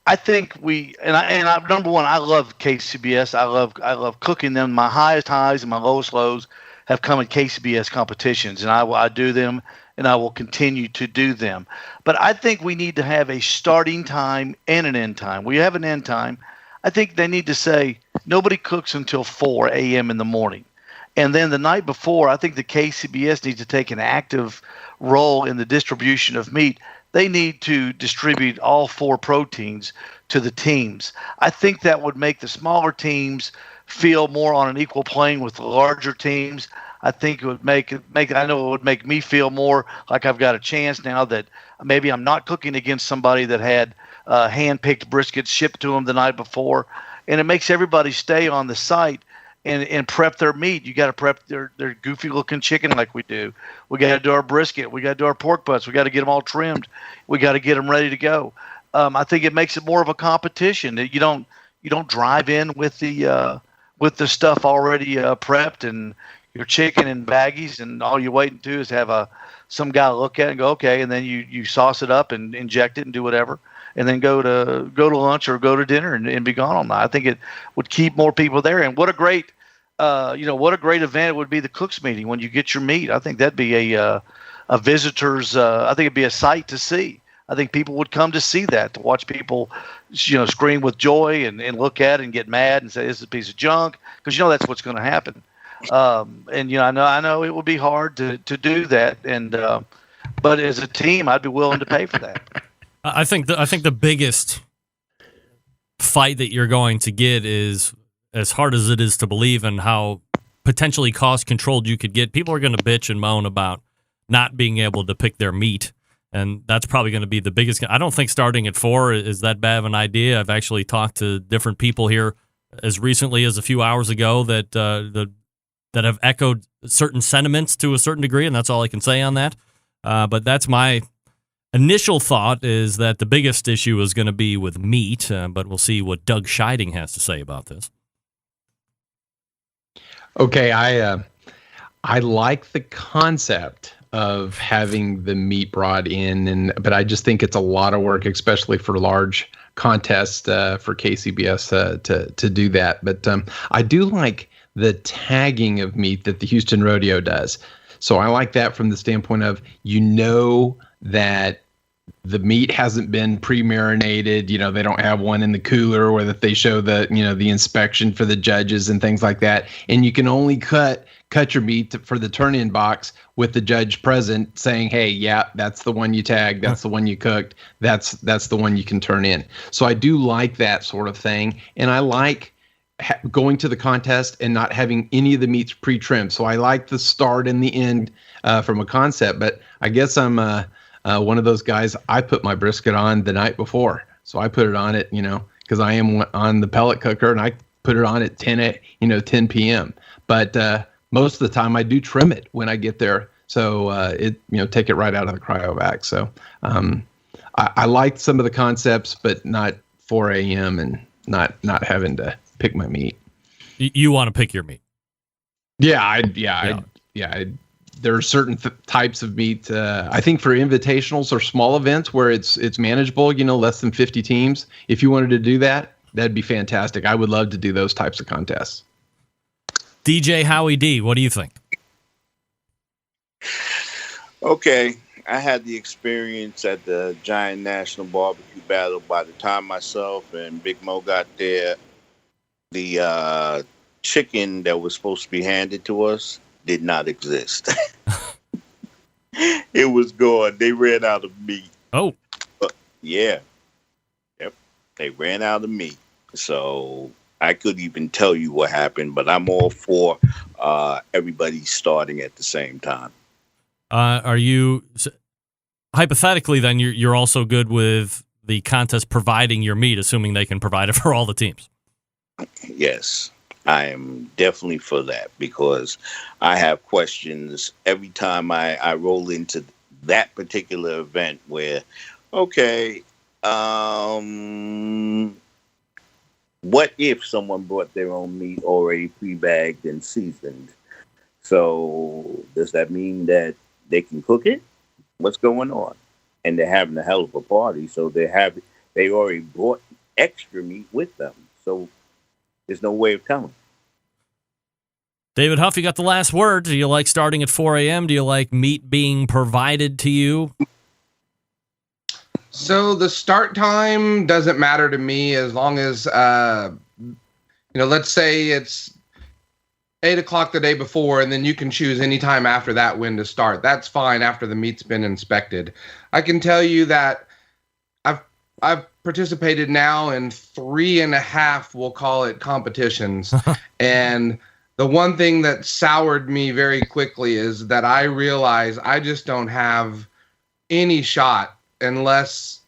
S14: I think number one, I love KCBS. I love cooking them. My highest highs and my lowest lows have come in KCBS competitions, and I do them, and I will continue to do them. But I think we need to have a starting time and an end time. We have an end time. I think they need to say nobody cooks until 4 a.m. in the morning. And then the night before, I think the KCBS needs to take an active role in the distribution of meat. They need to distribute all 4 proteins to the teams. I think that would make the smaller teams feel more on an equal plane with the larger teams. I think it would I know it would make me feel more like I've got a chance now that maybe I'm not cooking against somebody that had hand-picked briskets shipped to them the night before. And it makes everybody stay on the site and prep their meat. You got to prep their goofy-looking chicken like we do. We got to do our brisket. We got to do our pork butts. We got to get them all trimmed. We got to get them ready to go. I think it makes it more of a competition. You don't drive in with the stuff already prepped and your chicken in baggies, and all you're waiting to is have some guy look at it and go, okay, and then you sauce it up and inject it and do whatever, and then go to lunch or go to dinner and be gone all night. I think it would keep more people there. And what a great event it would be, the cooks meeting when you get your meat. I think that'd be a visitor's. I think it'd be a sight to see. I think people would come to see that, to watch people, scream with joy and look at it and get mad and say this is a piece of junk, because that's what's going to happen. And I know it would be hard to do that, and but as a team, I'd be willing to pay for that.
S1: I think the biggest fight that you're going to get is, as hard as it is to believe, and how potentially cost controlled you could get. People are going to bitch and moan about not being able to pick their meat, and that's probably going to be the biggest. I don't think starting at 4 is that bad of an idea. I've actually talked to different people here as recently as a few hours ago that have echoed certain sentiments to a certain degree, and that's all I can say on that. But that's my initial thought, is that the biggest issue is going to be with meat, but we'll see what Doug Scheiding has to say about this.
S16: Okay, I like the concept of having the meat brought in, but I just think it's a lot of work, especially for large contests for KCBS to do that. But I do like the tagging of meat that the Houston Rodeo does. So I like that from the standpoint of, that the meat hasn't been pre-marinated. They don't have one in the cooler, or that they show the inspection for the judges and things like that. And you can only cut your meat for the turn-in box with the judge present, saying, hey, yeah, that's the one you tagged, that's the one you cooked, that's the one you can turn in. So I do like that sort of thing. And I like going to the contest and not having any of the meats pre-trimmed. So I like the start and the end from a concept, but I guess I'm one of those guys. I put my brisket on the night before. So I put it on it, because I am on the pellet cooker, and I put it on at 10 p.m. But most of the time I do trim it when I get there. So take it right out of the cryovac. So I like some of the concepts, but not 4 a.m. and not having to pick my meat.
S1: You want to pick your meat?
S16: Yeah, I'd there are certain types of meat. I think for invitationals or small events where it's manageable, less than 50 teams. If you wanted to do that, that'd be fantastic. I would love to do those types of contests.
S1: DJ Howie D, what do you think?
S10: Okay, I had the experience at the Giant National Barbecue Battle. By the time myself and Big Mo got there, the chicken that was supposed to be handed to us did not exist. It was gone. They ran out of meat.
S1: Oh.
S10: Yeah. Yep. They ran out of meat. So I couldn't even tell you what happened, but I'm all for everybody starting at the same time.
S1: Are you, hypothetically, then, you're also good with the contest providing your meat, assuming they can provide it for all the teams?
S10: Yes, I am definitely for that, because I have questions every time I roll into that particular event where, okay, what if someone brought their own meat already pre-bagged and seasoned? So does that mean that they can cook it? What's going on? And they're having a hell of a party, so they already brought extra meat with them. So there's no way of telling.
S1: David Huff, you got the last word. Do you like starting at 4 a.m.? Do you like meat being provided to you?
S15: So the start time doesn't matter to me as long as, let's say it's 8 o'clock the day before, and then you can choose any time after that when to start. That's fine after the meat's been inspected. I can tell you that I've participated now in 3.5, we'll call it, competitions. And the one thing that soured me very quickly is that I realize I just don't have any shot unless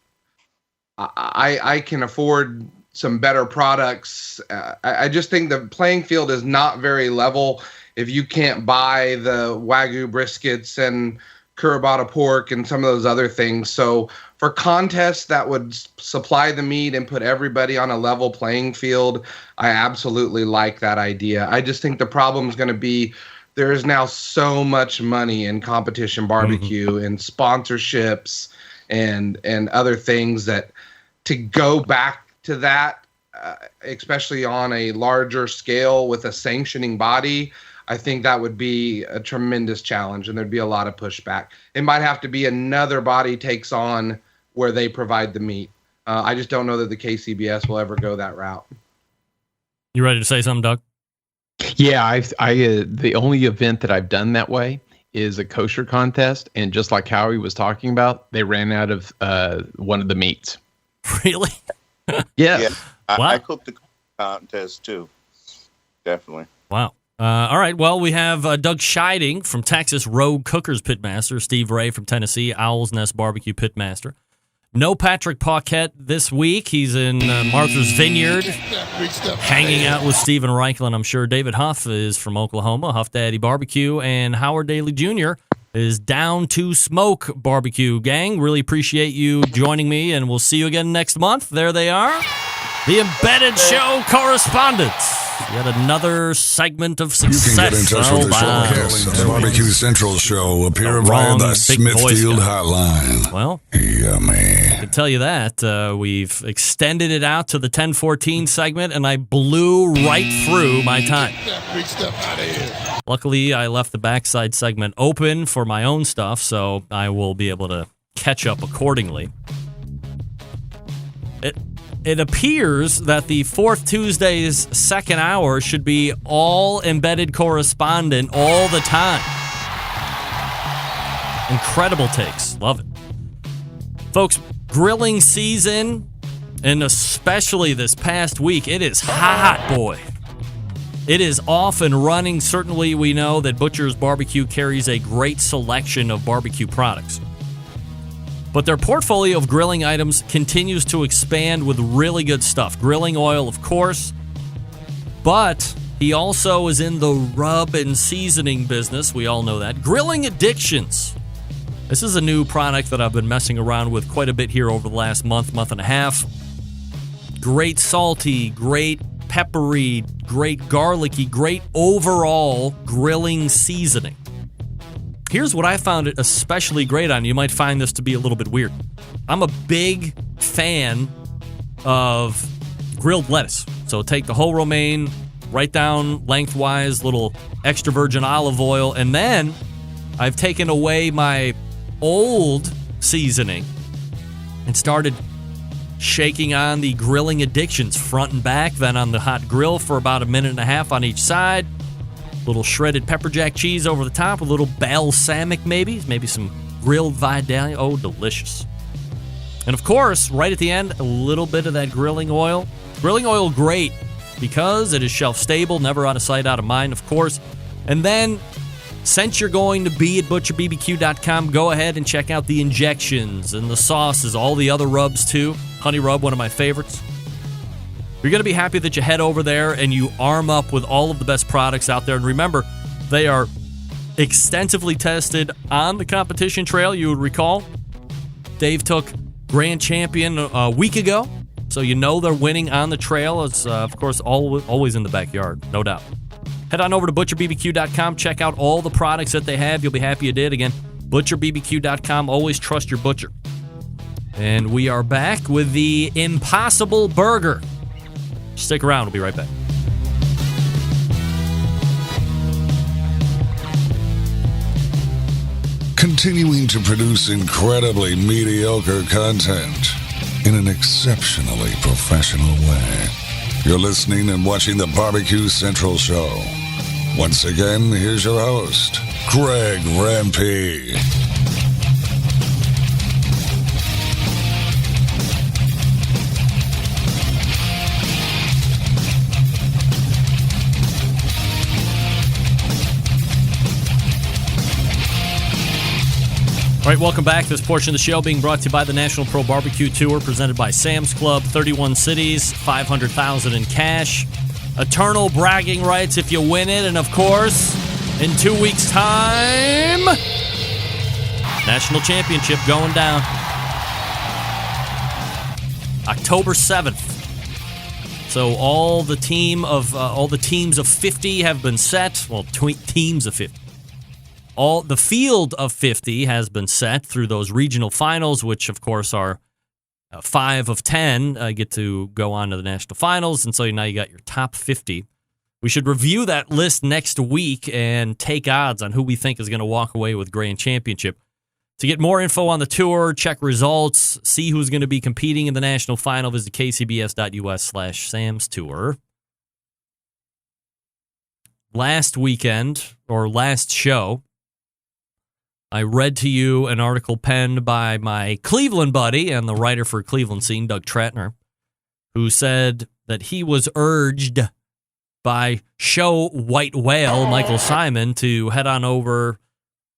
S15: I can afford some better products. I just think the playing field is not very level if you can't buy the Wagyu briskets and Kurabata pork and some of those other things. So for contests that would supply the meat and put everybody on a level playing field, I absolutely like that idea. I just think the problem is going to be there is now so much money in competition barbecue and sponsorships and other things that to go back to that, especially on a larger scale with a sanctioning body, I think that would be a tremendous challenge, and there'd be a lot of pushback. It might have to be another body takes on where they provide the meat. I just don't know that the KCBS will ever go that route.
S1: You ready to say something, Doug?
S16: Yeah, the only event that I've done that way is a kosher contest, and just like Howie was talking about, they ran out of one of the meats.
S1: Really?
S16: Yeah.
S10: Wow. I cooked the contest too. Definitely.
S1: Wow. All right. Well, we have Doug Scheiding from Texas, Rogue Cookers Pitmaster. Steve Ray from Tennessee, Owl's Nest Barbecue Pitmaster. No Patrick Paquette this week. He's in Martha's Vineyard, hanging out with Stephen Reichlin, I'm sure. David Huff is from Oklahoma, Huff Daddy Barbecue. And Howard Daly Jr. is Down to Smoke Barbecue. Gang, really appreciate you joining me, and we'll see you again next month. There they are. The Embedded Show Correspondents. Yet another segment of success.
S5: You can get in touch with the showcast. The Barbecue Central Show appear via the Smithfield Hotline.
S1: Well,
S5: yummy.
S1: I can tell you that. We've extended it out to the 10:14 segment, and I blew right through my time.
S17: Big stuff out of here.
S1: Luckily, I left the backside segment open for my own stuff, so I will be able to catch up accordingly. It appears that the fourth Tuesday's second hour should be all embedded correspondent all the time. Incredible takes. Love it. Folks, grilling season, and especially this past week, it is hot, boy. It is off and running. Certainly, we know that Butcher's Barbecue carries a great selection of barbecue products. But their portfolio of grilling items continues to expand with really good stuff. Grilling oil, of course. But he also is in the rub and seasoning business. We all know that. Grilling Addictions. This is a new product that I've been messing around with quite a bit here over the last month and a half. Great salty, great peppery, great garlicky, great overall grilling seasoning. here's what I found it especially great on. You might find this to be a little bit weird. I'm a big fan of grilled lettuce. So take the whole romaine, right down lengthwise, little extra virgin olive oil, and then I've taken away my old seasoning and started shaking on the grilling addictions front and back, then on the hot grill for about a minute and a half on each side. Little shredded pepper jack cheese over the top, a little balsamic maybe some grilled Vidalia. Oh, delicious. And of course, right at the end, a little bit of that grilling oil. Grilling oil, great, because it is shelf stable, never out of sight, out of mind, of course. And then, since you're going to be at butcherbbq.com, go ahead and check out the injections and the sauces, all the other rubs too. Honey rub, one of my favorites. You're going to be happy that you head over there and you arm up with all of the best products out there. And remember, they are extensively tested on the competition trail. You would recall, Dave took Grand Champion a week ago, so you know they're winning on the trail. It's, of course, always in the backyard, no doubt. Head on over to butcherbbq.com. Check out all the products that they have. You'll be happy you did. Again, butcherbbq.com. Always trust your butcher. And we are back with the Impossible Burger. Stick around. We'll be right back.
S5: Continuing to produce incredibly mediocre content in an exceptionally professional way. You're listening and watching the Barbecue Central Show. Once again, here's your host, Greg Rempe.
S1: All right, welcome back. This portion of the show being brought to you by the National Pro Barbecue Tour, presented by Sam's Club. 31 cities, $500,000 in cash. Eternal bragging rights if you win it. And, of course, in 2 weeks' time, National Championship going down. October 7th. So all the teams of 50 have been set. Well, teams of 50. The field of 50 has been set through those regional finals, which, of course, are 5 of 10 get to go on to the national finals. And so now you got your top 50. We should review that list next week and take odds on who we think is going to walk away with Grand Championship. To get more info on the tour, check results, see who's going to be competing in the national final, visit kcbs.us/Sam's Tour. Last weekend, or last show, I read to you an article penned by my Cleveland buddy and the writer for Cleveland Scene, Doug Tratner, who said that he was urged by show White Whale, Michael Simon, to head on over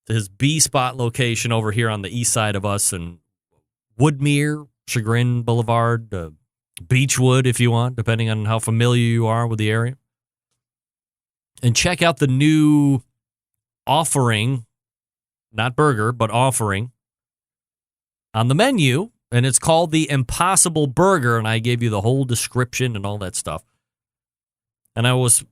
S1: to his B-spot location over here on the east side of us in Woodmere, Chagrin Boulevard, Beechwood, if you want, depending on how familiar you are with the area. And check out the new offering, not burger, but offering on the menu, and it's called the Impossible Burger, and I gave you the whole description and all that stuff. And I was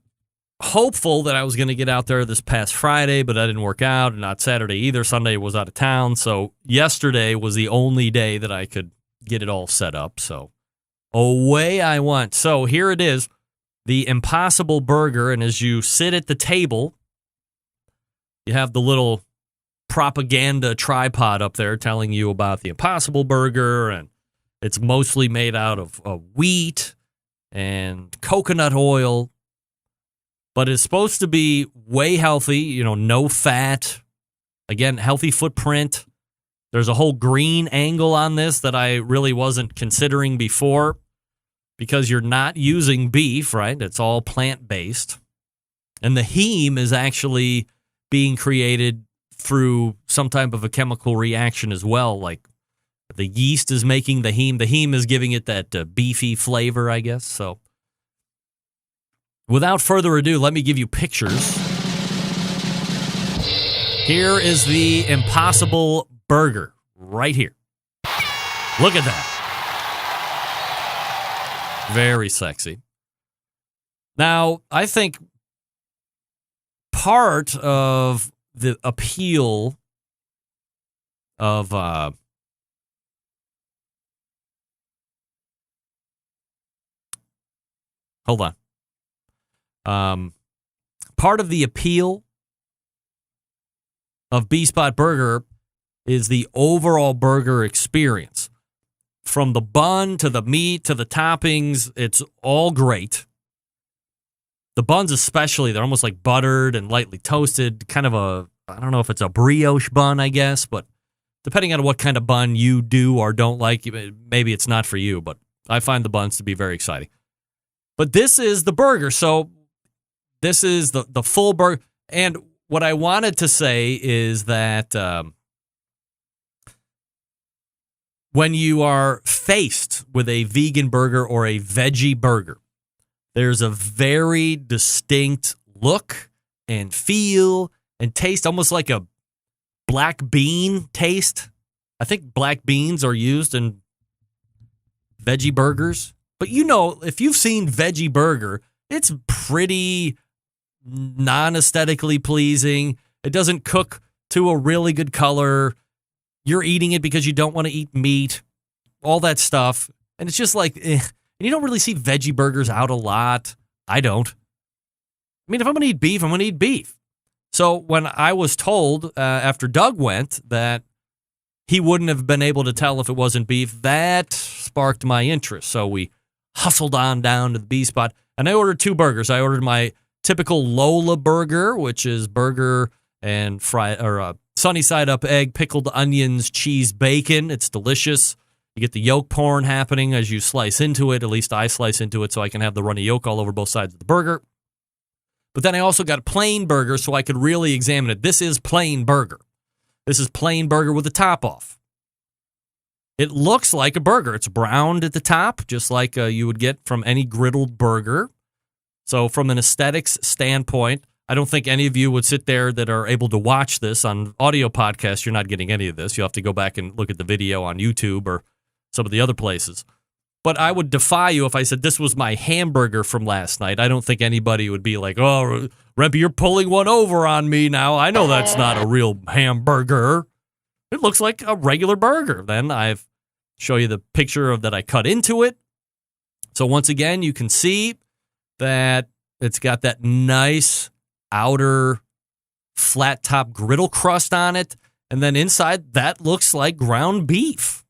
S1: hopeful that I was going to get out there this past Friday, but that didn't work out, and not Saturday either. Sunday was out of town, so yesterday was the only day that I could get it all set up, so away I went. So here it is, the Impossible Burger, and as you sit at the table, you have the little propaganda tripod up there telling you about the Impossible Burger, and it's mostly made out of wheat and coconut oil, but it's supposed to be way healthy, no fat, again, healthy footprint. There's a whole green angle on this that I really wasn't considering before because you're not using beef, right? It's all plant-based. And the heme is actually being created through some type of a chemical reaction as well, like the yeast is making the heme. The heme is giving it that beefy flavor, I guess. So without further ado, let me give you pictures. Here is the Impossible Burger right here. Look at that. Very sexy. Now, I think part of the appeal of hold on. Part of the appeal of B-Spot Burger is the overall burger experience. From the bun to the meat to the toppings, it's all great. The buns especially, they're almost like buttered and lightly toasted. Kind of I don't know if it's a brioche bun, I guess, but depending on what kind of bun you do or don't like, maybe it's not for you, but I find the buns to be very exciting. But this is the burger, so this is the full burger. And what I wanted to say is that when you are faced with a vegan burger or a veggie burger, there's a very distinct look and feel and taste, almost like a black bean taste. I think black beans are used in veggie burgers. But if you've seen veggie burger, it's pretty non-aesthetically pleasing. It doesn't cook to a really good color. You're eating it because you don't want to eat meat, all that stuff. And it's just like, And you don't really see veggie burgers out a lot. I don't. I mean, if I'm going to eat beef, I'm going to eat beef. So when I was told after Doug went that he wouldn't have been able to tell if it wasn't beef, that sparked my interest. So we hustled on down to the B-Spot, and I ordered 2 burgers. I ordered my typical Lola burger, which is burger and sunny side up egg, pickled onions, cheese, bacon. It's delicious. You get the yolk porn happening as you slice into it. At least I slice into it so I can have the runny yolk all over both sides of the burger. But then I also got a plain burger so I could really examine it. This is plain burger. This is plain burger with the top off. It looks like a burger. It's browned at the top, just like you would get from any griddled burger. So from an aesthetics standpoint, I don't think any of you would sit there that are able to watch this on audio podcast. You're not getting any of this. You'll have to go back and look at the video on YouTube or some of the other places. But I would defy you if I said this was my hamburger from last night. I don't think anybody would be like, oh, Rempy, you're pulling one over on me now. I know that's not a real hamburger. It looks like a regular burger. Then I've show you the picture that I cut into it. So once again, you can see that it's got that nice outer flat top griddle crust on it. And then inside, that looks like ground beef.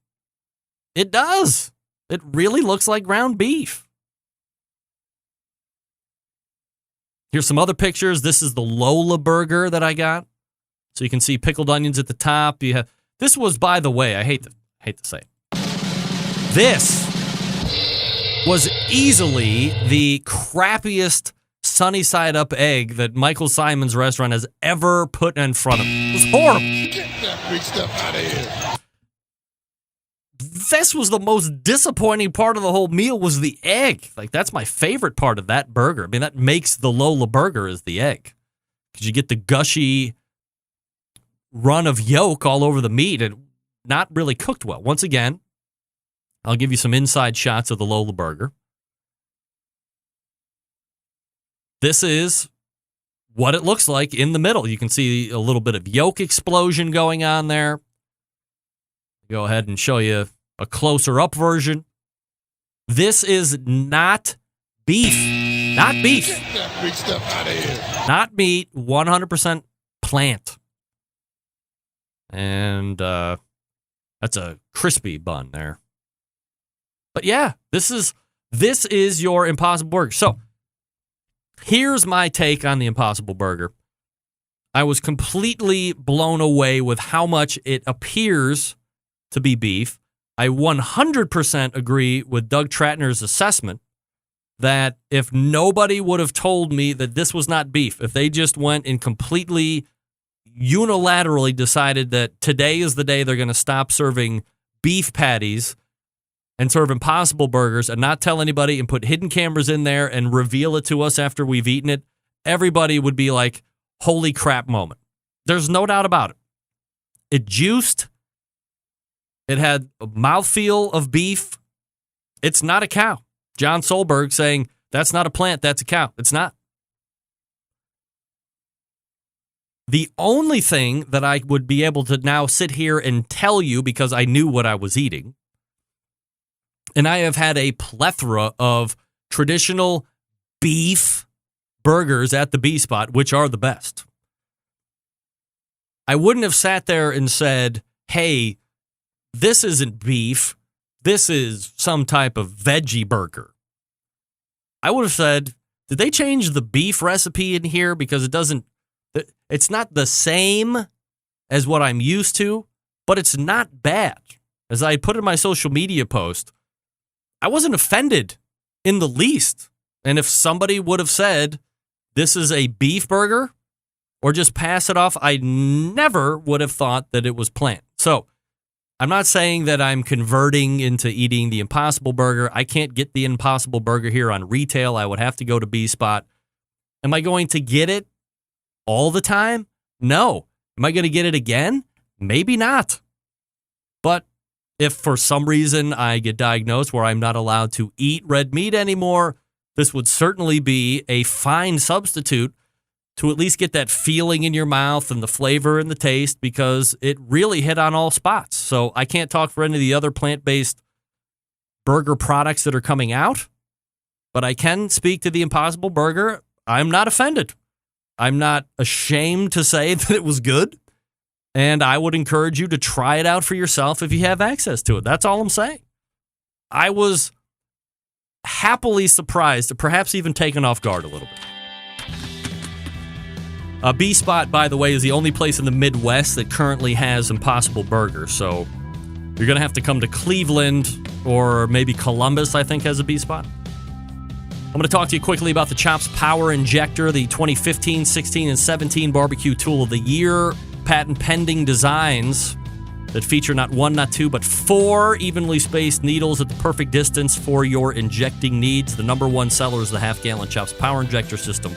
S1: It does. It really looks like ground beef. Here's some other pictures. This is the Lola burger that I got. So you can see pickled onions at the top. This was, by the way, I hate to say it. This was easily the crappiest sunny side up egg that Michael Simon's restaurant has ever put in front of me. It was horrible.
S17: Get that big stuff out of here.
S1: This was the most disappointing part of the whole meal was the egg. Like, that's my favorite part of that burger. I mean, that makes the Lola burger is the egg. Because you get the gushy run of yolk all over the meat and not really cooked well. Once again, I'll give you some inside shots of the Lola burger. This is what it looks like in the middle. You can see a little bit of yolk explosion going on there. Go ahead and show you a closer up version. This is not beef. Not beef.
S17: Get that big stuff out of here.
S1: Not meat, 100% plant. And that's a crispy bun there. But yeah, this is your Impossible Burger. So here's my take on the Impossible Burger. I was completely blown away with how much it appears to be beef. I 100% agree with Doug Tratner's assessment that if nobody would have told me that this was not beef, if they just went and completely unilaterally decided that today is the day they're going to stop serving beef patties and serve Impossible Burgers and not tell anybody and put hidden cameras in there and reveal it to us after we've eaten it, everybody would be like, holy crap moment. There's no doubt about it. It juiced. It had a mouthfeel of beef. It's not a cow. John Solberg saying, that's not a plant, that's a cow. It's not. The only thing that I would be able to now sit here and tell you, because I knew what I was eating, and I have had a plethora of traditional beef burgers at the B Spot, which are the best. I wouldn't have sat there and said, hey, this isn't beef. This is some type of veggie burger. I would have said, did they change the beef recipe in here? Because it's not the same as what I'm used to, but it's not bad. As I put in my social media post, I wasn't offended in the least. And if somebody would have said, this is a beef burger, or just pass it off, I never would have thought that it was plant. So I'm not saying that I'm converting into eating the Impossible Burger. I can't get the Impossible Burger here on retail. I would have to go to B Spot. Am I going to get it all the time? No. Am I going to get it again? Maybe not. But if for some reason I get diagnosed where I'm not allowed to eat red meat anymore, this would certainly be a fine substitute to at least get that feeling in your mouth and the flavor and the taste, because it really hit on all spots. So I can't talk for any of the other plant-based burger products that are coming out, but I can speak to the Impossible Burger. I'm not offended. I'm not ashamed to say that it was good, and I would encourage you to try it out for yourself if you have access to it. That's all I'm saying. I was happily surprised, perhaps even taken off guard a little bit. B Spot, by the way, is the only place in the Midwest that currently has Impossible Burger. So you're going to have to come to Cleveland, or maybe Columbus, I think, has a B Spot. I'm going to talk to you quickly about the Chops Power Injector, the 2015, 16, and 17 Barbecue Tool of the Year. Patent-pending designs that feature not one, not two, but 4 evenly spaced needles at the perfect distance for your injecting needs. The number one seller is the half-gallon Chops Power Injector System.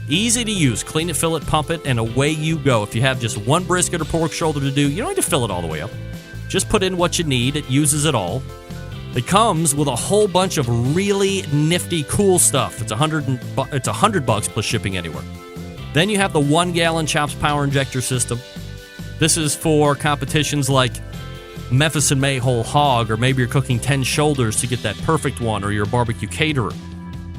S1: Easy to use. Clean it, fill it, pump it, and away you go. If you have just one brisket or pork shoulder to do, you don't need to fill it all the way up. Just put in what you need. It uses it all. It comes with a whole bunch of really nifty, cool stuff. It's $100 plus shipping anywhere. Then you have the 1-gallon Chops Power Injector System. This is for competitions like Memphis and May Whole Hog, or maybe you're cooking 10 shoulders to get that perfect one, or you're a barbecue caterer.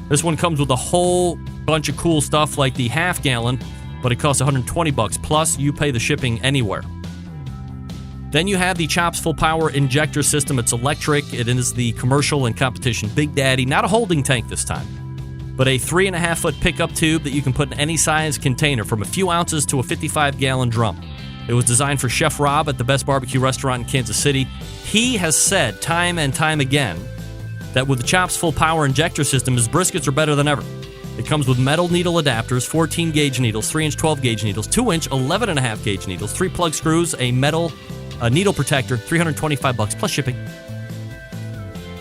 S1: This one comes with a whole bunch of cool stuff like the half-gallon, but it costs $120, plus you pay the shipping anywhere. Then you have the Chops Full Power Injector System. It's electric. It is the commercial and competition Big Daddy. Not a holding tank this time, but a 3.5-foot pickup tube that you can put in any size container, from a few ounces to a 55-gallon drum. It was designed for Chef Rob at the Best Barbecue Restaurant in Kansas City. He has said time and time again that with the Chops Full Power Injector System, his briskets are better than ever. It comes with metal needle adapters, 14-gauge needles, 3-inch 12-gauge needles, 2-inch 11.5-gauge needles, 3 plug screws, a metal needle protector, $325 plus shipping.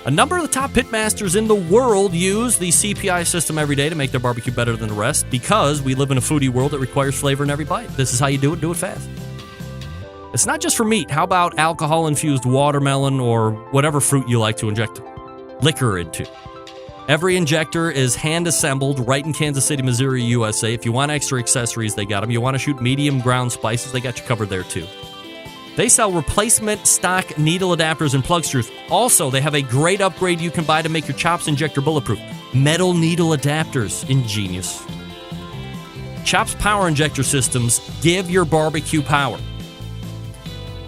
S1: A number of the top pitmasters in the world use the CPI system every day to make their barbecue better than the rest, because we live in a foodie world that requires flavor in every bite. This is how you do it fast. It's not just for meat. How about alcohol-infused watermelon or whatever fruit you like to inject liquor into? Every injector is hand-assembled right in Kansas City, Missouri, USA. If you want extra accessories, they got them. You want to shoot medium ground spices, they got you covered there too. They sell replacement stock needle adapters and plug screws. Also, they have a great upgrade you can buy to make your Chops injector bulletproof. Metal needle adapters. Ingenious. Chops Power Injector Systems give your barbecue power.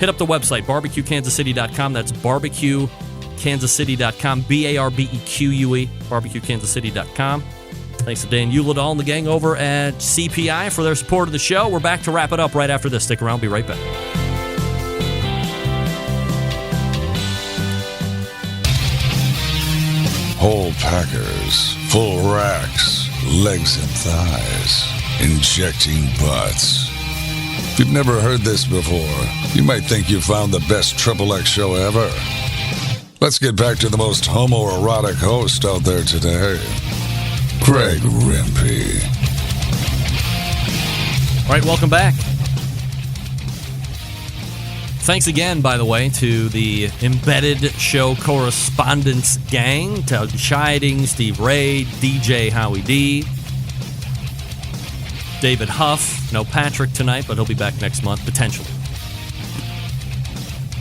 S1: Hit up the website, barbecuekansascity.com. That's barbecuekansascity.com, BARBEQUE, barbecuekansascity.com. Thanks to Dan Uladall and the gang over at CPI for their support of the show. We're back to wrap it up right after this. Stick around. Be right back.
S5: Whole packers, full racks, legs and thighs, injecting butts. If you've never heard this before, you might think you found the best XXX show ever. Let's get back to the most homoerotic host out there today, Greg Rempe.
S1: All right, welcome back. Thanks again, by the way, to the Embedded Show Correspondence Gang, Doug Scheiding, Steve Ray, DJ Howie D. David Huff. No Patrick tonight, but he'll be back next month, potentially.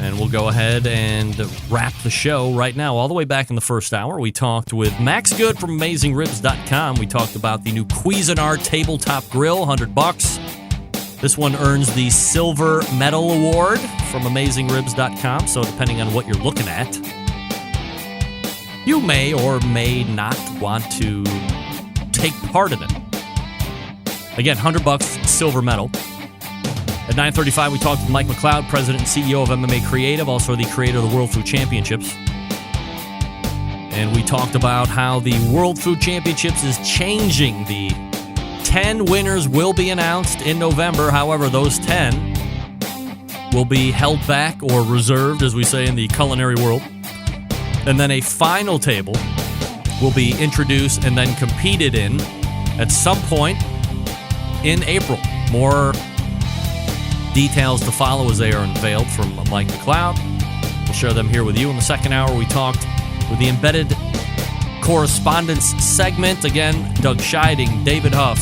S1: And we'll go ahead and wrap the show right now. All the way back in the first hour, we talked with Max Good from AmazingRibs.com. We talked about the new Cuisinart tabletop grill, $100. This one earns the Silver Medal Award from AmazingRibs.com. So depending on what you're looking at, you may or may not want to take part in it. Again, $100, silver medal. At 9:35, we talked with Mike McLeod, president and CEO of MMA Creative, also the creator of the World Food Championships. And we talked about how the World Food Championships is changing. The 10 winners will be announced in November. However, those 10 will be held back or reserved, as we say in the culinary world. And then a final table will be introduced and then competed in at some point in April. More details to follow as they are unveiled from Mike McLeod. We'll share them here with you. In the second hour, we talked with the Embedded Correspondence segment. Again, Doug Scheiding, David Huff,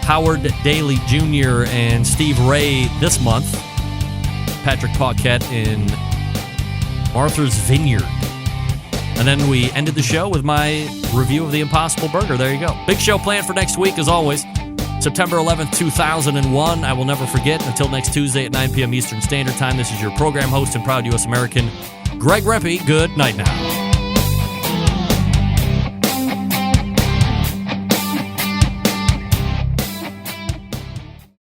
S1: Howard Daly Jr., and Steve Ray this month. Patrick Paquette in Martha's Vineyard. And then we ended the show with my review of the Impossible Burger. There you go. Big show planned for next week, as always. September 11th, 2001. I will never forget. Until next Tuesday at 9 p.m. Eastern Standard Time, this is your program host and proud U.S. American, Greg Rempe. Good night now.